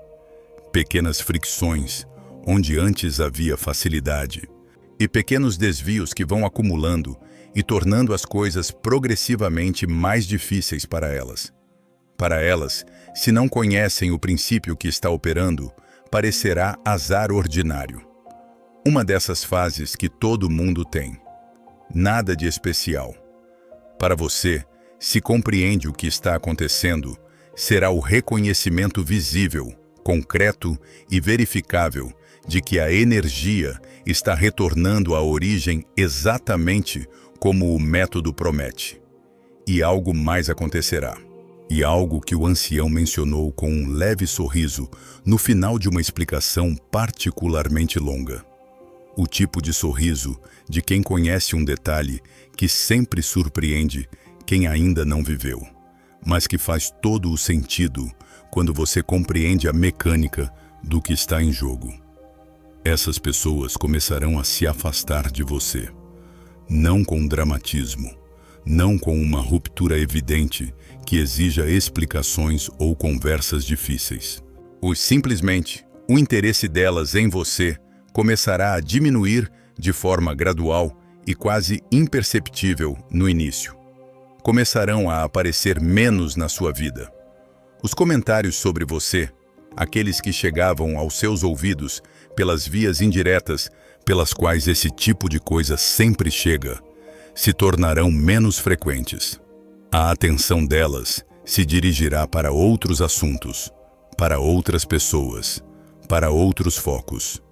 pequenas fricções onde antes havia facilidade, e pequenos desvios que vão acumulando e tornando as coisas progressivamente mais difíceis para elas. Para elas, se não conhecem o princípio que está operando, parecerá azar ordinário. Uma dessas fases que todo mundo tem. Nada de especial. Para você, se compreende o que está acontecendo, será o reconhecimento visível, concreto e verificável de que a energia está retornando à origem exatamente como o método promete. E algo mais acontecerá. E algo que o ancião mencionou com um leve sorriso no final de uma explicação particularmente longa. O tipo de sorriso de quem conhece um detalhe que sempre surpreende quem ainda não viveu, mas que faz todo o sentido quando você compreende a mecânica do que está em jogo. Essas pessoas começarão a se afastar de você, não com dramatismo, não com uma ruptura evidente que exija explicações ou conversas difíceis. Simplesmente, o interesse delas em você começará a diminuir de forma gradual e quase imperceptível no início. Começarão a aparecer menos na sua vida. Os comentários sobre você, aqueles que chegavam aos seus ouvidos pelas vias indiretas pelas quais esse tipo de coisa sempre chega, se tornarão menos frequentes. A atenção delas se dirigirá para outros assuntos, para outras pessoas, para outros focos.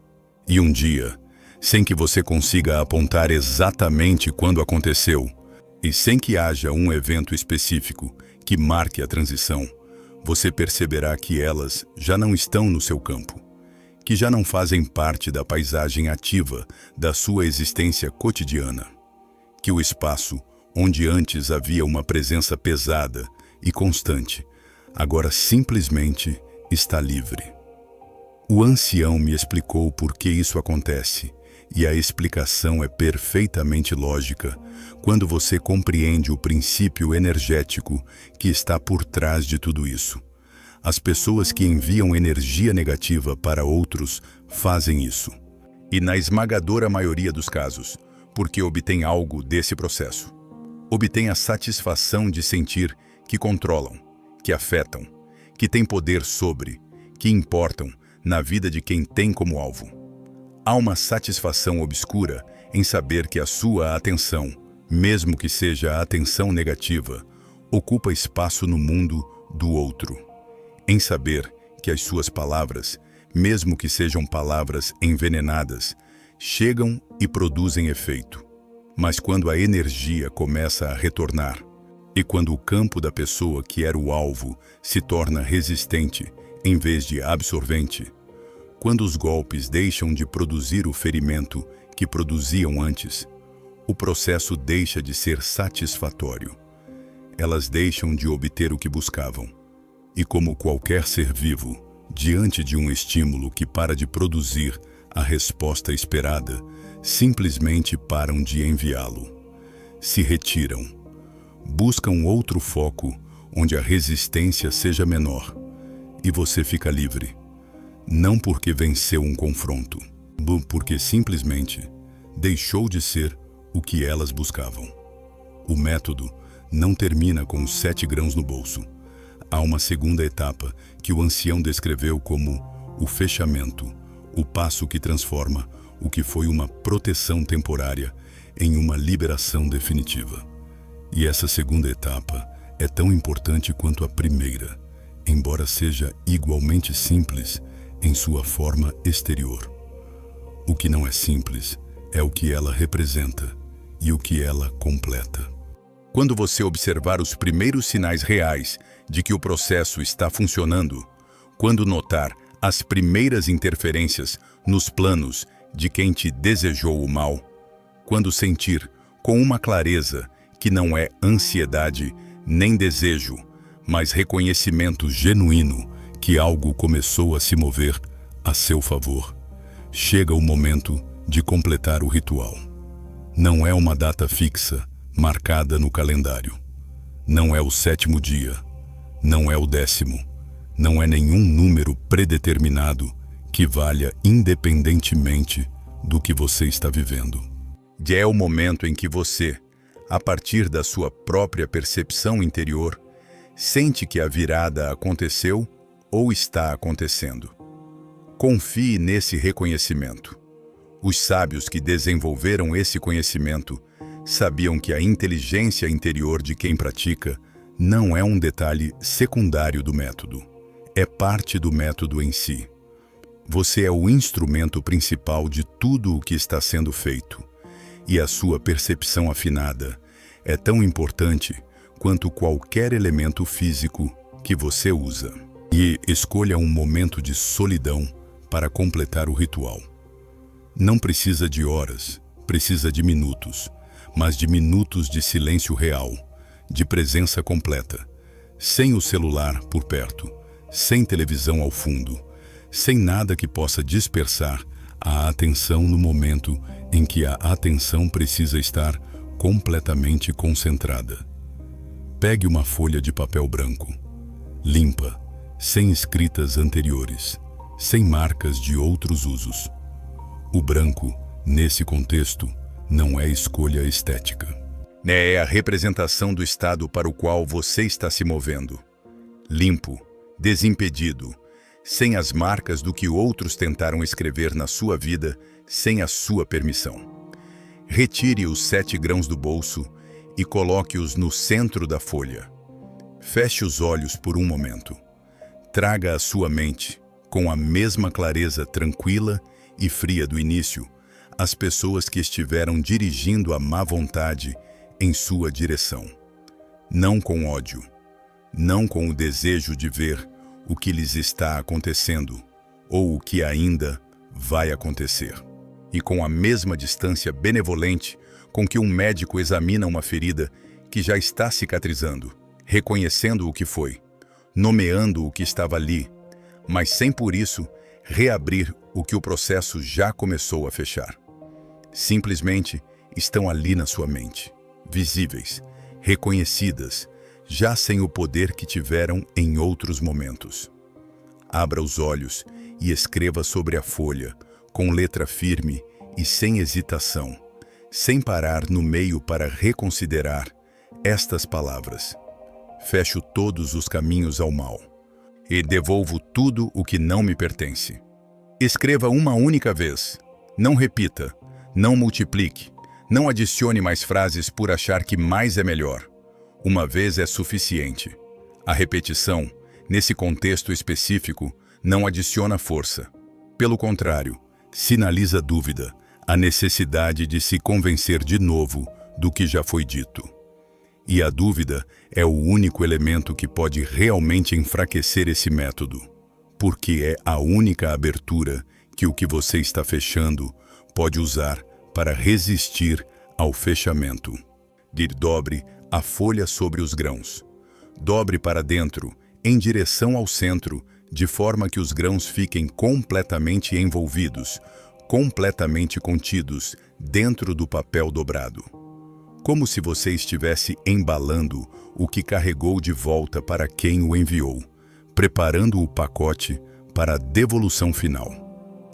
E um dia, sem que você consiga apontar exatamente quando aconteceu, e sem que haja um evento específico que marque a transição, você perceberá que elas já não estão no seu campo, que já não fazem parte da paisagem ativa da sua existência cotidiana. que o espaço, onde antes havia uma presença pesada e constante, agora simplesmente está livre. O ancião me explicou por que isso acontece, e a explicação é perfeitamente lógica quando você compreende o princípio energético que está por trás de tudo isso. As pessoas que enviam energia negativa para outros fazem isso. E na esmagadora maioria dos casos, porque obtêm algo desse processo. Obtêm a satisfação de sentir que controlam, que afetam, que têm poder sobre, que importam na vida de quem tem como alvo. Há uma satisfação obscura em saber que a sua atenção, mesmo que seja a atenção negativa, ocupa espaço no mundo do outro. Em saber que as suas palavras, mesmo que sejam palavras envenenadas, chegam e produzem efeito. Mas quando a energia começa a retornar, e quando o campo da pessoa que era o alvo se torna resistente em vez de absorvente, quando os golpes deixam de produzir o ferimento que produziam antes, o processo deixa de ser satisfatório. Elas deixam de obter o que buscavam. E como qualquer ser vivo, diante de um estímulo que para de produzir a resposta esperada, simplesmente param de enviá-lo. Se retiram. Buscam outro foco onde a resistência seja menor. E você fica livre. Não porque venceu um confronto, porque simplesmente deixou de ser o que elas buscavam. O método não termina com os 7 grãos no bolso. Há uma segunda etapa que o ancião descreveu como o fechamento, o passo que transforma o que foi uma proteção temporária em uma liberação definitiva. E essa segunda etapa é tão importante quanto a primeira, embora seja igualmente simples em sua forma exterior. O que não é simples é o que ela representa e o que ela completa. Quando você observar os primeiros sinais reais de que o processo está funcionando, quando notar as primeiras interferências nos planos de quem te desejou o mal, quando sentir com uma clareza que não é ansiedade nem desejo, mas reconhecimento genuíno que algo começou a se mover a seu favor, chega o momento de completar o ritual. Não é uma data fixa, marcada no calendário. Não é o 7º dia, não é o 10º, não é nenhum número predeterminado que valha independentemente do que você está vivendo. É o momento em que você, a partir da sua própria percepção interior, sente que a virada aconteceu ou está acontecendo. Confie nesse reconhecimento. Os sábios que desenvolveram esse conhecimento sabiam que a inteligência interior de quem pratica não é um detalhe secundário do método. É parte do método em si. Você é o instrumento principal de tudo o que está sendo feito. E a sua percepção afinada é tão importante quanto qualquer elemento físico que você usa. E escolha um momento de solidão para completar o ritual. Não precisa de horas, precisa de minutos, mas de minutos de silêncio real, de presença completa, sem o celular por perto, sem televisão ao fundo, sem nada que possa dispersar a atenção no momento em que a atenção precisa estar completamente concentrada. Pegue uma folha de papel branco, limpa, sem escritas anteriores, sem marcas de outros usos. O branco, nesse contexto, não é escolha estética. É a representação do estado para o qual você está se movendo. Limpo, desimpedido, sem as marcas do que outros tentaram escrever na sua vida sem a sua permissão. Retire os 7 grãos do bolso e coloque-os no centro da folha. Feche os olhos por um momento. Traga à sua mente, com a mesma clareza tranquila e fria do início, as pessoas que estiveram dirigindo a má vontade em sua direção. Não com ódio, não com o desejo de ver o que lhes está acontecendo ou o que ainda vai acontecer. E com a mesma distância benevolente com que um médico examina uma ferida que já está cicatrizando, reconhecendo o que foi, nomeando o que estava ali, mas sem por isso reabrir o que o processo já começou a fechar. Simplesmente estão ali na sua mente, visíveis, reconhecidas, já sem o poder que tiveram em outros momentos. Abra os olhos e escreva sobre a folha, com letra firme e sem hesitação, sem parar no meio para reconsiderar estas palavras: fecho todos os caminhos ao mal e devolvo tudo o que não me pertence. Escreva uma única vez. Não repita, não multiplique, não adicione mais frases por achar que mais é melhor. Uma vez é suficiente. A repetição, nesse contexto específico, não adiciona força. Pelo contrário, sinaliza dúvida, a necessidade de se convencer de novo do que já foi dito. E a dúvida é o único elemento que pode realmente enfraquecer esse método, porque é a única abertura que o que você está fechando pode usar para resistir ao fechamento. Dobre a folha sobre os grãos. Dobre para dentro, em direção ao centro, de forma que os grãos fiquem completamente envolvidos, completamente contidos dentro do papel dobrado. Como se você estivesse embalando o que carregou de volta para quem o enviou, preparando o pacote para a devolução final.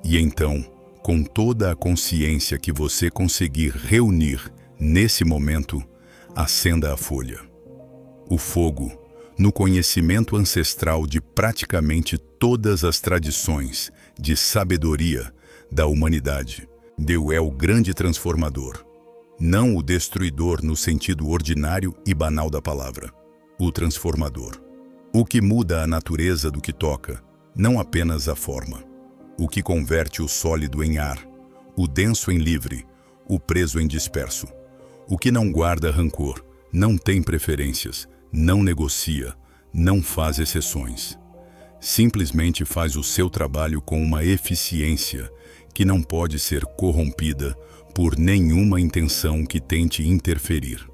E então, com toda a consciência que você conseguir reunir nesse momento, acenda a folha. O fogo, no conhecimento ancestral de praticamente todas as tradições de sabedoria da humanidade, Deus é o grande transformador, não o destruidor no sentido ordinário e banal da palavra, o transformador. O que muda a natureza do que toca, não apenas a forma. O que converte o sólido em ar, o denso em livre, o preso em disperso. O que não guarda rancor, não tem preferências, não negocia, não faz exceções. Simplesmente faz o seu trabalho com uma eficiência que não pode ser corrompida por nenhuma intenção que tente interferir.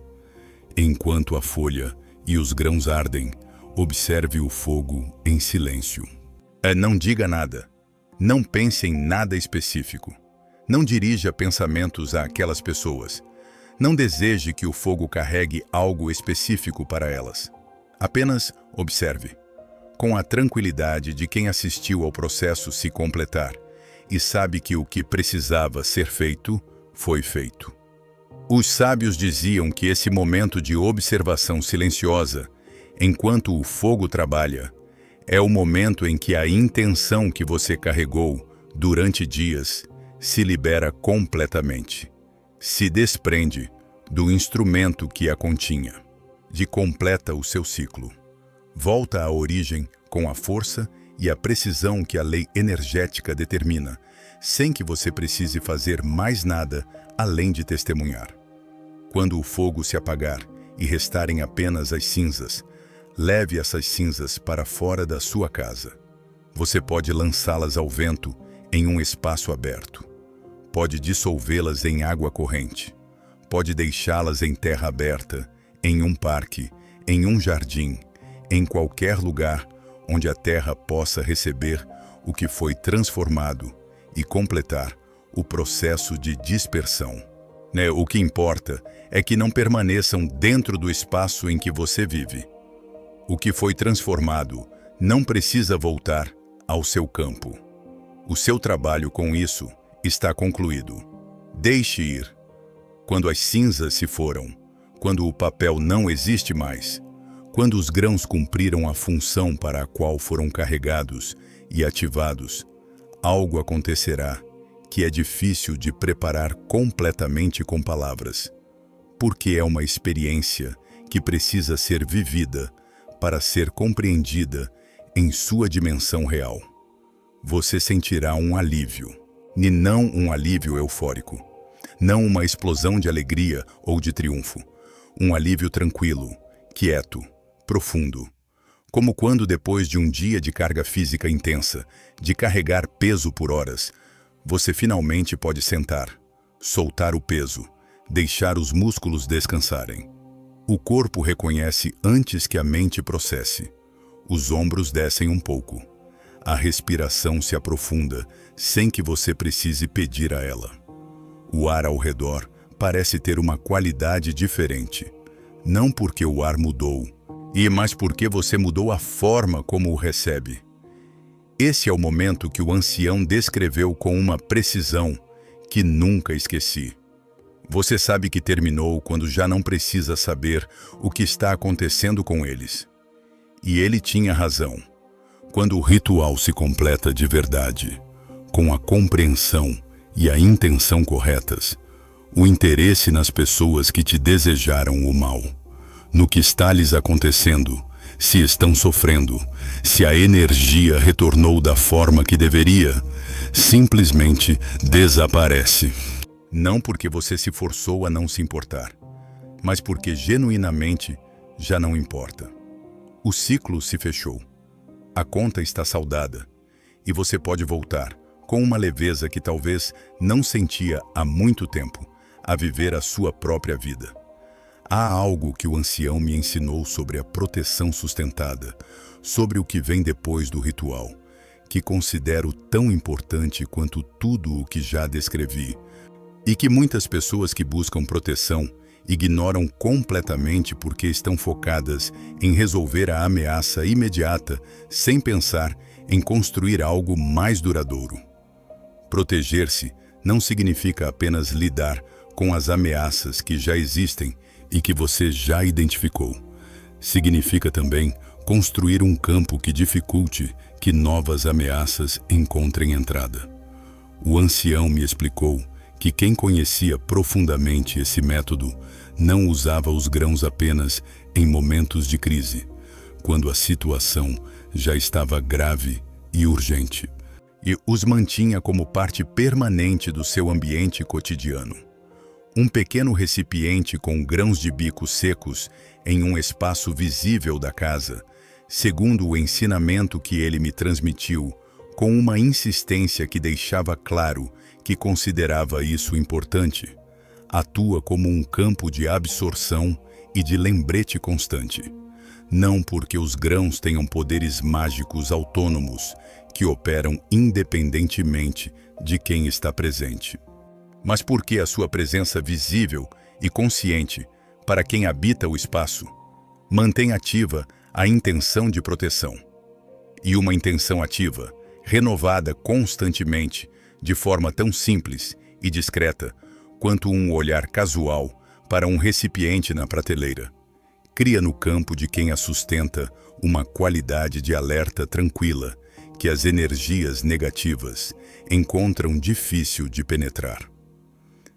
Enquanto a folha e os grãos ardem, observe o fogo em silêncio. Não diga nada. Não pense em nada específico. Não dirija pensamentos àquelas pessoas. Não deseje que o fogo carregue algo específico para elas. Apenas observe, com a tranquilidade de quem assistiu ao processo se completar e sabe que o que precisava ser feito, foi feito. Os sábios diziam que esse momento de observação silenciosa, enquanto o fogo trabalha, é o momento em que a intenção que você carregou durante dias se libera completamente. Se desprende do instrumento que a continha, completa o seu ciclo. Volta à origem com a força e a precisão que a lei energética determina, sem que você precise fazer mais nada além de testemunhar. Quando o fogo se apagar e restarem apenas as cinzas, leve essas cinzas para fora da sua casa. Você pode lançá-las ao vento em um espaço aberto. Pode dissolvê-las em água corrente. Pode deixá-las em terra aberta, em um parque, em um jardim, em qualquer lugar onde a terra possa receber o que foi transformado e completar o processo de dispersão. O que importa é que não permaneçam dentro do espaço em que você vive. O que foi transformado não precisa voltar ao seu campo. O seu trabalho com isso está concluído. Deixe ir. Quando as cinzas se foram, quando o papel não existe mais, quando os grãos cumpriram a função para a qual foram carregados e ativados, algo acontecerá que é difícil de preparar completamente com palavras, porque é uma experiência que precisa ser vivida para ser compreendida em sua dimensão real. Você sentirá um alívio, e não um alívio eufórico, não uma explosão de alegria ou de triunfo, um alívio tranquilo, quieto, profundo, como quando depois de um dia de carga física intensa, de carregar peso por horas, você finalmente pode sentar, soltar o peso, deixar os músculos descansarem. O corpo reconhece antes que a mente processe. Os ombros descem um pouco. A respiração se aprofunda sem que você precise pedir a ela. O ar ao redor parece ter uma qualidade diferente. Não porque o ar mudou, mas porque você mudou a forma como o recebe. Esse é o momento que o ancião descreveu com uma precisão que nunca esqueci. Você sabe que terminou quando já não precisa saber o que está acontecendo com eles. E ele tinha razão. Quando o ritual se completa de verdade, com a compreensão e a intenção corretas, o interesse nas pessoas que te desejaram o mal, no que está lhes acontecendo, se estão sofrendo, se a energia retornou da forma que deveria, simplesmente desaparece. Não porque você se forçou a não se importar, mas porque genuinamente já não importa. O ciclo se fechou. A conta está saldada e você pode voltar, com uma leveza que talvez não sentia há muito tempo, a viver a sua própria vida. Há algo que o ancião me ensinou sobre a proteção sustentada, sobre o que vem depois do ritual, que considero tão importante quanto tudo o que já descrevi, e que muitas pessoas que buscam proteção ignoram completamente porque estão focadas em resolver a ameaça imediata sem pensar em construir algo mais duradouro. Proteger-se não significa apenas lidar com as ameaças que já existem e que você já identificou. Significa também construir um campo que dificulte que novas ameaças encontrem entrada. O ancião me explicou que quem conhecia profundamente esse método não usava os grãos apenas em momentos de crise, quando a situação já estava grave e urgente, e os mantinha como parte permanente do seu ambiente cotidiano. Um pequeno recipiente com grãos de bico secos em um espaço visível da casa, segundo o ensinamento que ele me transmitiu, com uma insistência que deixava claro que considerava isso importante, atua como um campo de absorção e de lembrete constante. Não porque os grãos tenham poderes mágicos autônomos que operam independentemente de quem está presente, mas porque a sua presença visível e consciente para quem habita o espaço mantém ativa a intenção de proteção. E uma intenção ativa, renovada constantemente, de forma tão simples e discreta quanto um olhar casual para um recipiente na prateleira, cria no campo de quem a sustenta uma qualidade de alerta tranquila que as energias negativas encontram difícil de penetrar.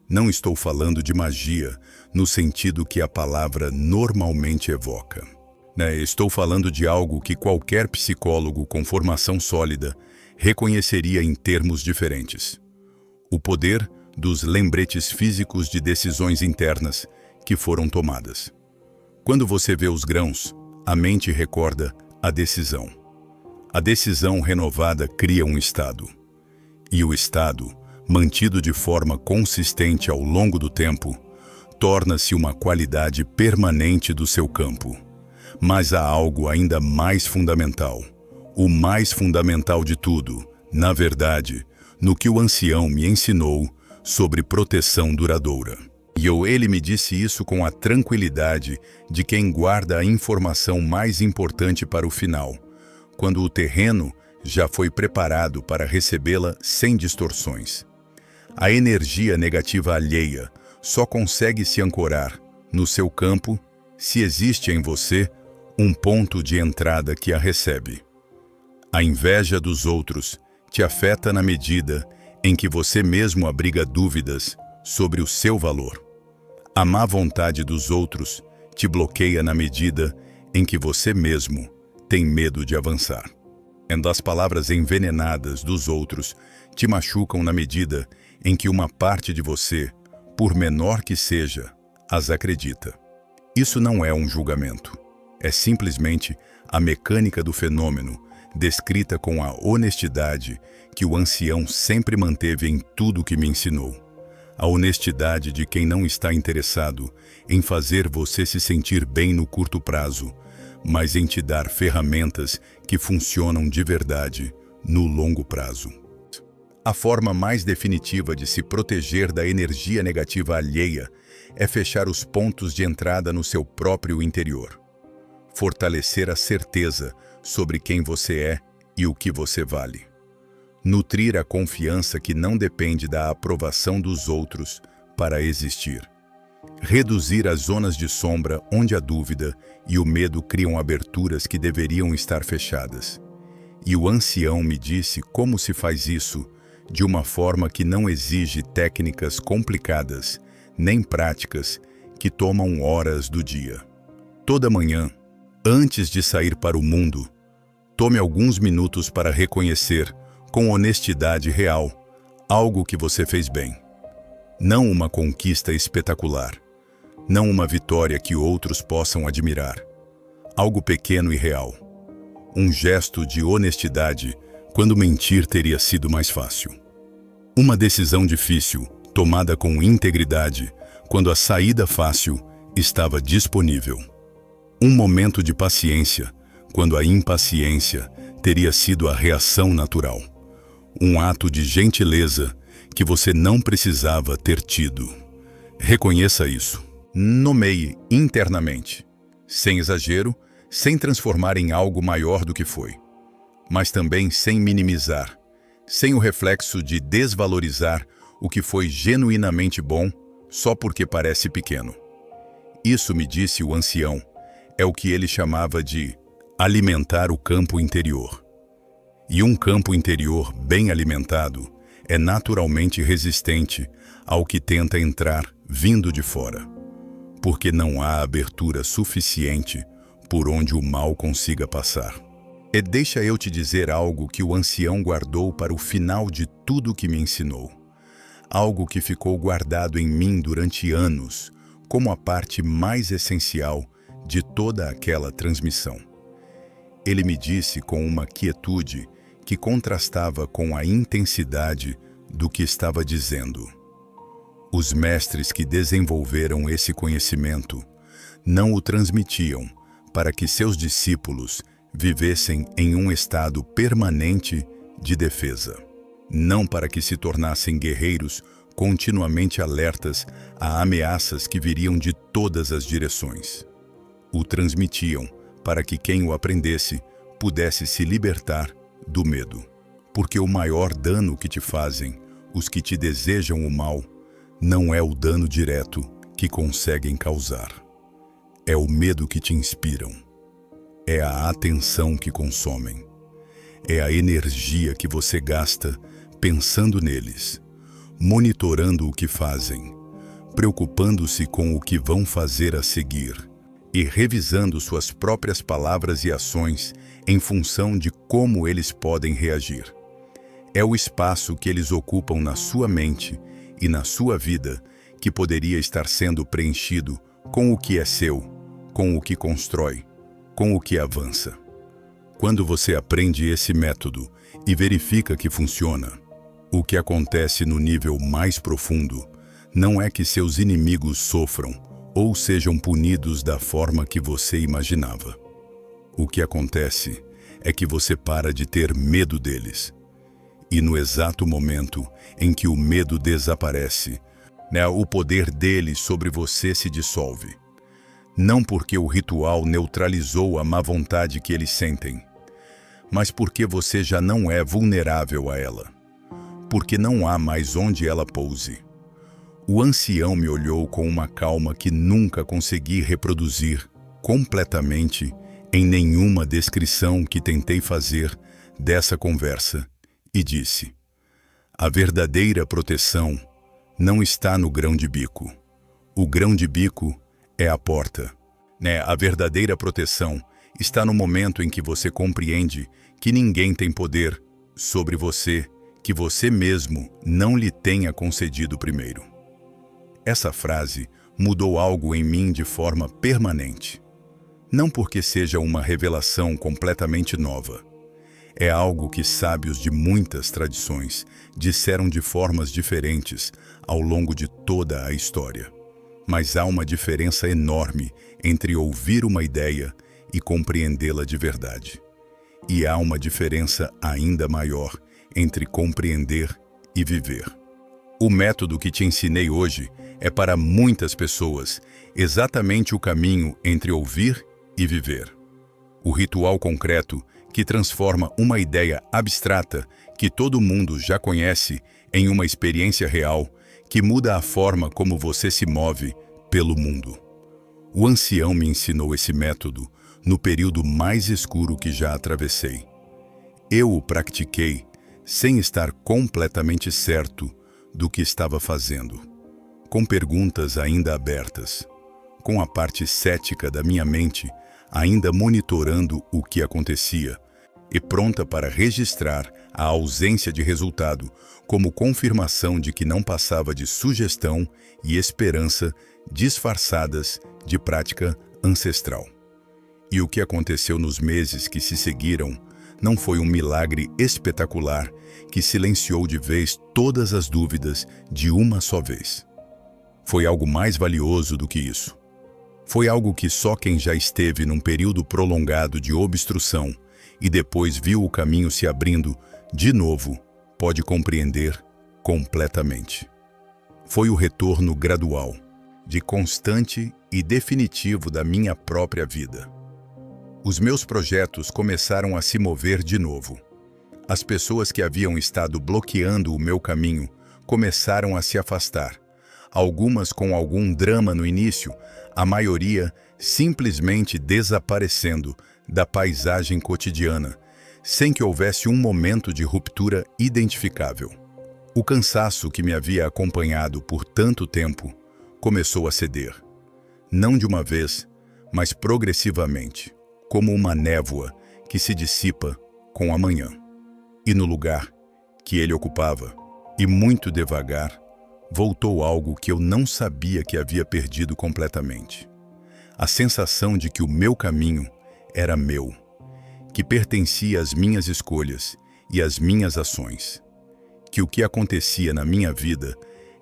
Não estou falando de magia no sentido que a palavra normalmente evoca. Estou falando de algo que qualquer psicólogo com formação sólida reconheceria em termos diferentes. O poder dos lembretes físicos de decisões internas que foram tomadas. Quando você vê os grãos, a mente recorda a decisão. A decisão renovada cria um estado. E o estado, mantido de forma consistente ao longo do tempo, torna-se uma qualidade permanente do seu campo. Mas há algo ainda mais fundamental. O mais fundamental de tudo, na verdade, no que o ancião me ensinou sobre proteção duradoura. E ele me disse isso com a tranquilidade de quem guarda a informação mais importante para o final, quando o terreno já foi preparado para recebê-la sem distorções. A energia negativa alheia só consegue se ancorar no seu campo se existe em você um ponto de entrada que a recebe. A inveja dos outros te afeta na medida em que você mesmo abriga dúvidas sobre o seu valor. A má vontade dos outros te bloqueia na medida em que você mesmo tem medo de avançar. As palavras envenenadas dos outros te machucam na medida em que uma parte de você, por menor que seja, as acredita. Isso não é um julgamento. É simplesmente a mecânica do fenômeno, descrita com a honestidade que o ancião sempre manteve em tudo que me ensinou. A honestidade de quem não está interessado em fazer você se sentir bem no curto prazo, mas em te dar ferramentas que funcionam de verdade no longo prazo. A forma mais definitiva de se proteger da energia negativa alheia é fechar os pontos de entrada no seu próprio interior. Fortalecer a certeza sobre quem você é e o que você vale. Nutrir a confiança que não depende da aprovação dos outros para existir. Reduzir as zonas de sombra onde a dúvida e o medo criam aberturas que deveriam estar fechadas. E o ancião me disse como se faz isso de uma forma que não exige técnicas complicadas, nem práticas que tomam horas do dia. Toda manhã, antes de sair para o mundo, tome alguns minutos para reconhecer, com honestidade real, algo que você fez bem. Não uma conquista espetacular, não uma vitória que outros possam admirar. Algo pequeno e real. Um gesto de honestidade quando mentir teria sido mais fácil. Uma decisão difícil, tomada com integridade, quando a saída fácil estava disponível. Um momento de paciência, quando a impaciência teria sido a reação natural. Um ato de gentileza que você não precisava ter tido. Reconheça isso. Nomeie internamente, sem exagero, sem transformar em algo maior do que foi, mas também sem minimizar, sem o reflexo de desvalorizar o que foi genuinamente bom só porque parece pequeno. Isso, me disse o ancião, é o que ele chamava de alimentar o campo interior. E um campo interior bem alimentado é naturalmente resistente ao que tenta entrar vindo de fora, porque não há abertura suficiente por onde o mal consiga passar. E deixa eu te dizer algo que o ancião guardou para o final de tudo que me ensinou. Algo que ficou guardado em mim durante anos, como a parte mais essencial de toda aquela transmissão. Ele me disse com uma quietude que contrastava com a intensidade do que estava dizendo. Os mestres que desenvolveram esse conhecimento não o transmitiam para que seus discípulos vivessem em um estado permanente de defesa, não para que se tornassem guerreiros continuamente alertas a ameaças que viriam de todas as direções. O transmitiam para que quem o aprendesse pudesse se libertar do medo, porque o maior dano que te fazem os que te desejam o mal não é o dano direto que conseguem causar. É o medo que te inspiram. É a atenção que consomem. É a energia que você gasta pensando neles, monitorando o que fazem, preocupando-se com o que vão fazer a seguir e revisando suas próprias palavras e ações em função de como eles podem reagir. É o espaço que eles ocupam na sua mente e na sua vida que poderia estar sendo preenchido com o que é seu, com o que constrói, com o que avança. Quando você aprende esse método e verifica que funciona, o que acontece no nível mais profundo não é que seus inimigos sofram ou sejam punidos da forma que você imaginava. O que acontece é que você para de ter medo deles. E no exato momento em que o medo desaparece, o poder deles sobre você se dissolve. Não porque o ritual neutralizou a má vontade que eles sentem, mas porque você já não é vulnerável a ela. Porque não há mais onde ela pouse. O ancião me olhou com uma calma que nunca consegui reproduzir completamente em nenhuma descrição que tentei fazer dessa conversa e disse: a verdadeira proteção não está no grão de bico. O grão de bico é a porta. A verdadeira proteção está no momento em que você compreende que ninguém tem poder sobre você que você mesmo não lhe tenha concedido primeiro. Essa frase mudou algo em mim de forma permanente. Não porque seja uma revelação completamente nova. É algo que sábios de muitas tradições disseram de formas diferentes ao longo de toda a história. Mas há uma diferença enorme entre ouvir uma ideia e compreendê-la de verdade. E há uma diferença ainda maior entre compreender e viver. O método que te ensinei hoje é para muitas pessoas exatamente o caminho entre ouvir e viver. O ritual concreto que transforma uma ideia abstrata que todo mundo já conhece em uma experiência real que muda a forma como você se move pelo mundo. O ancião me ensinou esse método no período mais escuro que já atravessei. Eu o pratiquei sem estar completamente certo do que estava fazendo, com perguntas ainda abertas, com a parte cética da minha mente ainda monitorando o que acontecia e pronta para registrar a ausência de resultado como confirmação de que não passava de sugestão e esperança disfarçadas de prática ancestral. E o que aconteceu nos meses que se seguiram não foi um milagre espetacular que silenciou de vez todas as dúvidas de uma só vez. Foi algo mais valioso do que isso. Foi algo que só quem já esteve num período prolongado de obstrução e depois viu o caminho se abrindo de novo pode compreender completamente. Foi o retorno gradual, de constante e definitivo da minha própria vida. Os meus projetos começaram a se mover de novo. As pessoas que haviam estado bloqueando o meu caminho começaram a se afastar. Algumas com algum drama no início, a maioria simplesmente desaparecendo da paisagem cotidiana, sem que houvesse um momento de ruptura identificável. O cansaço que me havia acompanhado por tanto tempo começou a ceder. Não de uma vez, mas progressivamente, como uma névoa que se dissipa com a manhã. E no lugar que ele ocupava, e muito devagar, voltou algo que eu não sabia que havia perdido completamente. A sensação de que o meu caminho era meu, que pertencia às minhas escolhas e às minhas ações, que o que acontecia na minha vida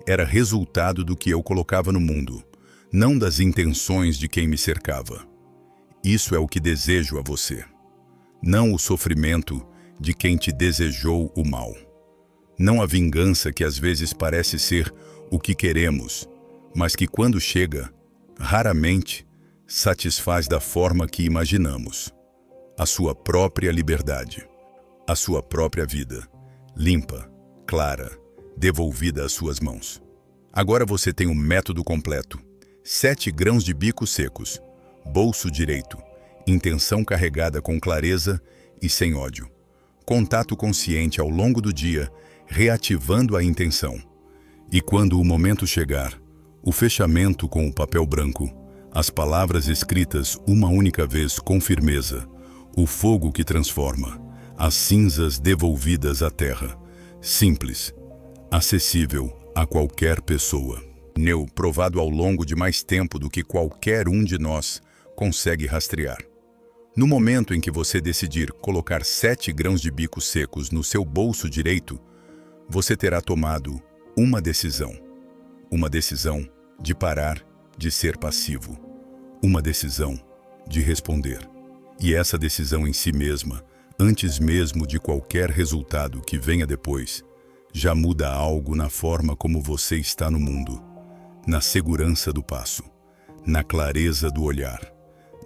era resultado do que eu colocava no mundo, não das intenções de quem me cercava. Isso é o que desejo a você, não o sofrimento de quem te desejou o mal. Não a vingança que às vezes parece ser o que queremos, mas que quando chega, raramente satisfaz da forma que imaginamos. A sua própria liberdade, a sua própria vida, limpa, clara, devolvida às suas mãos. Agora você tem o método completo. 7 grãos de bico secos, bolso direito, intenção carregada com clareza e sem ódio. Contato consciente ao longo do dia, reativando a intenção. E quando o momento chegar, o fechamento com o papel branco, as palavras escritas uma única vez com firmeza, o fogo que transforma, as cinzas devolvidas à terra. Simples, acessível a qualquer pessoa. Provado ao longo de mais tempo do que qualquer um de nós consegue rastrear. No momento em que você decidir colocar 7 grãos de bico secos no seu bolso direito, você terá tomado uma decisão. Uma decisão de parar de ser passivo. Uma decisão de responder. E essa decisão em si mesma, antes mesmo de qualquer resultado que venha depois, já muda algo na forma como você está no mundo, na segurança do passo, na clareza do olhar,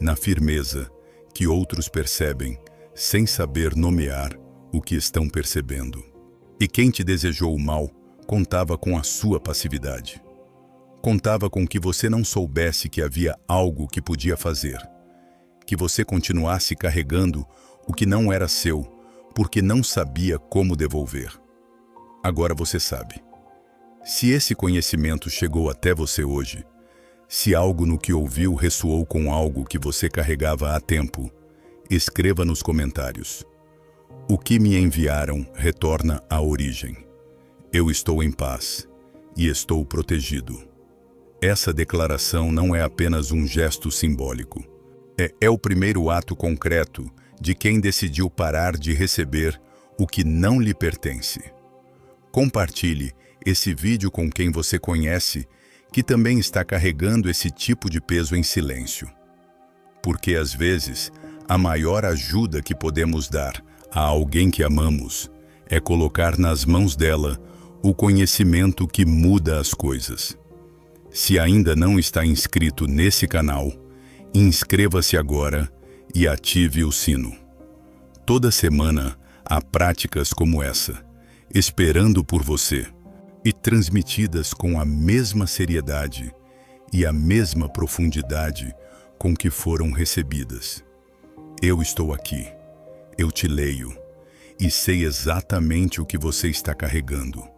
na firmeza que outros percebem sem saber nomear o que estão percebendo. E quem te desejou o mal contava com a sua passividade. Contava com que você não soubesse que havia algo que podia fazer, que você continuasse carregando o que não era seu, porque não sabia como devolver. Agora você sabe. Se esse conhecimento chegou até você hoje, se algo no que ouviu ressoou com algo que você carregava há tempo, escreva nos comentários. O que me enviaram retorna à origem. Eu estou em paz e estou protegido. Essa declaração não é apenas um gesto simbólico. É o primeiro ato concreto de quem decidiu parar de receber o que não lhe pertence. Compartilhe esse vídeo com quem você conhece que também está carregando esse tipo de peso em silêncio. Porque às vezes, a maior ajuda que podemos dar a alguém que amamos é colocar nas mãos dela o conhecimento que muda as coisas. Se ainda não está inscrito nesse canal, inscreva-se agora e ative o sino. Toda semana há práticas como essa, esperando por você, e transmitidas com a mesma seriedade e a mesma profundidade com que foram recebidas. Eu estou aqui, eu te leio e sei exatamente o que você está carregando.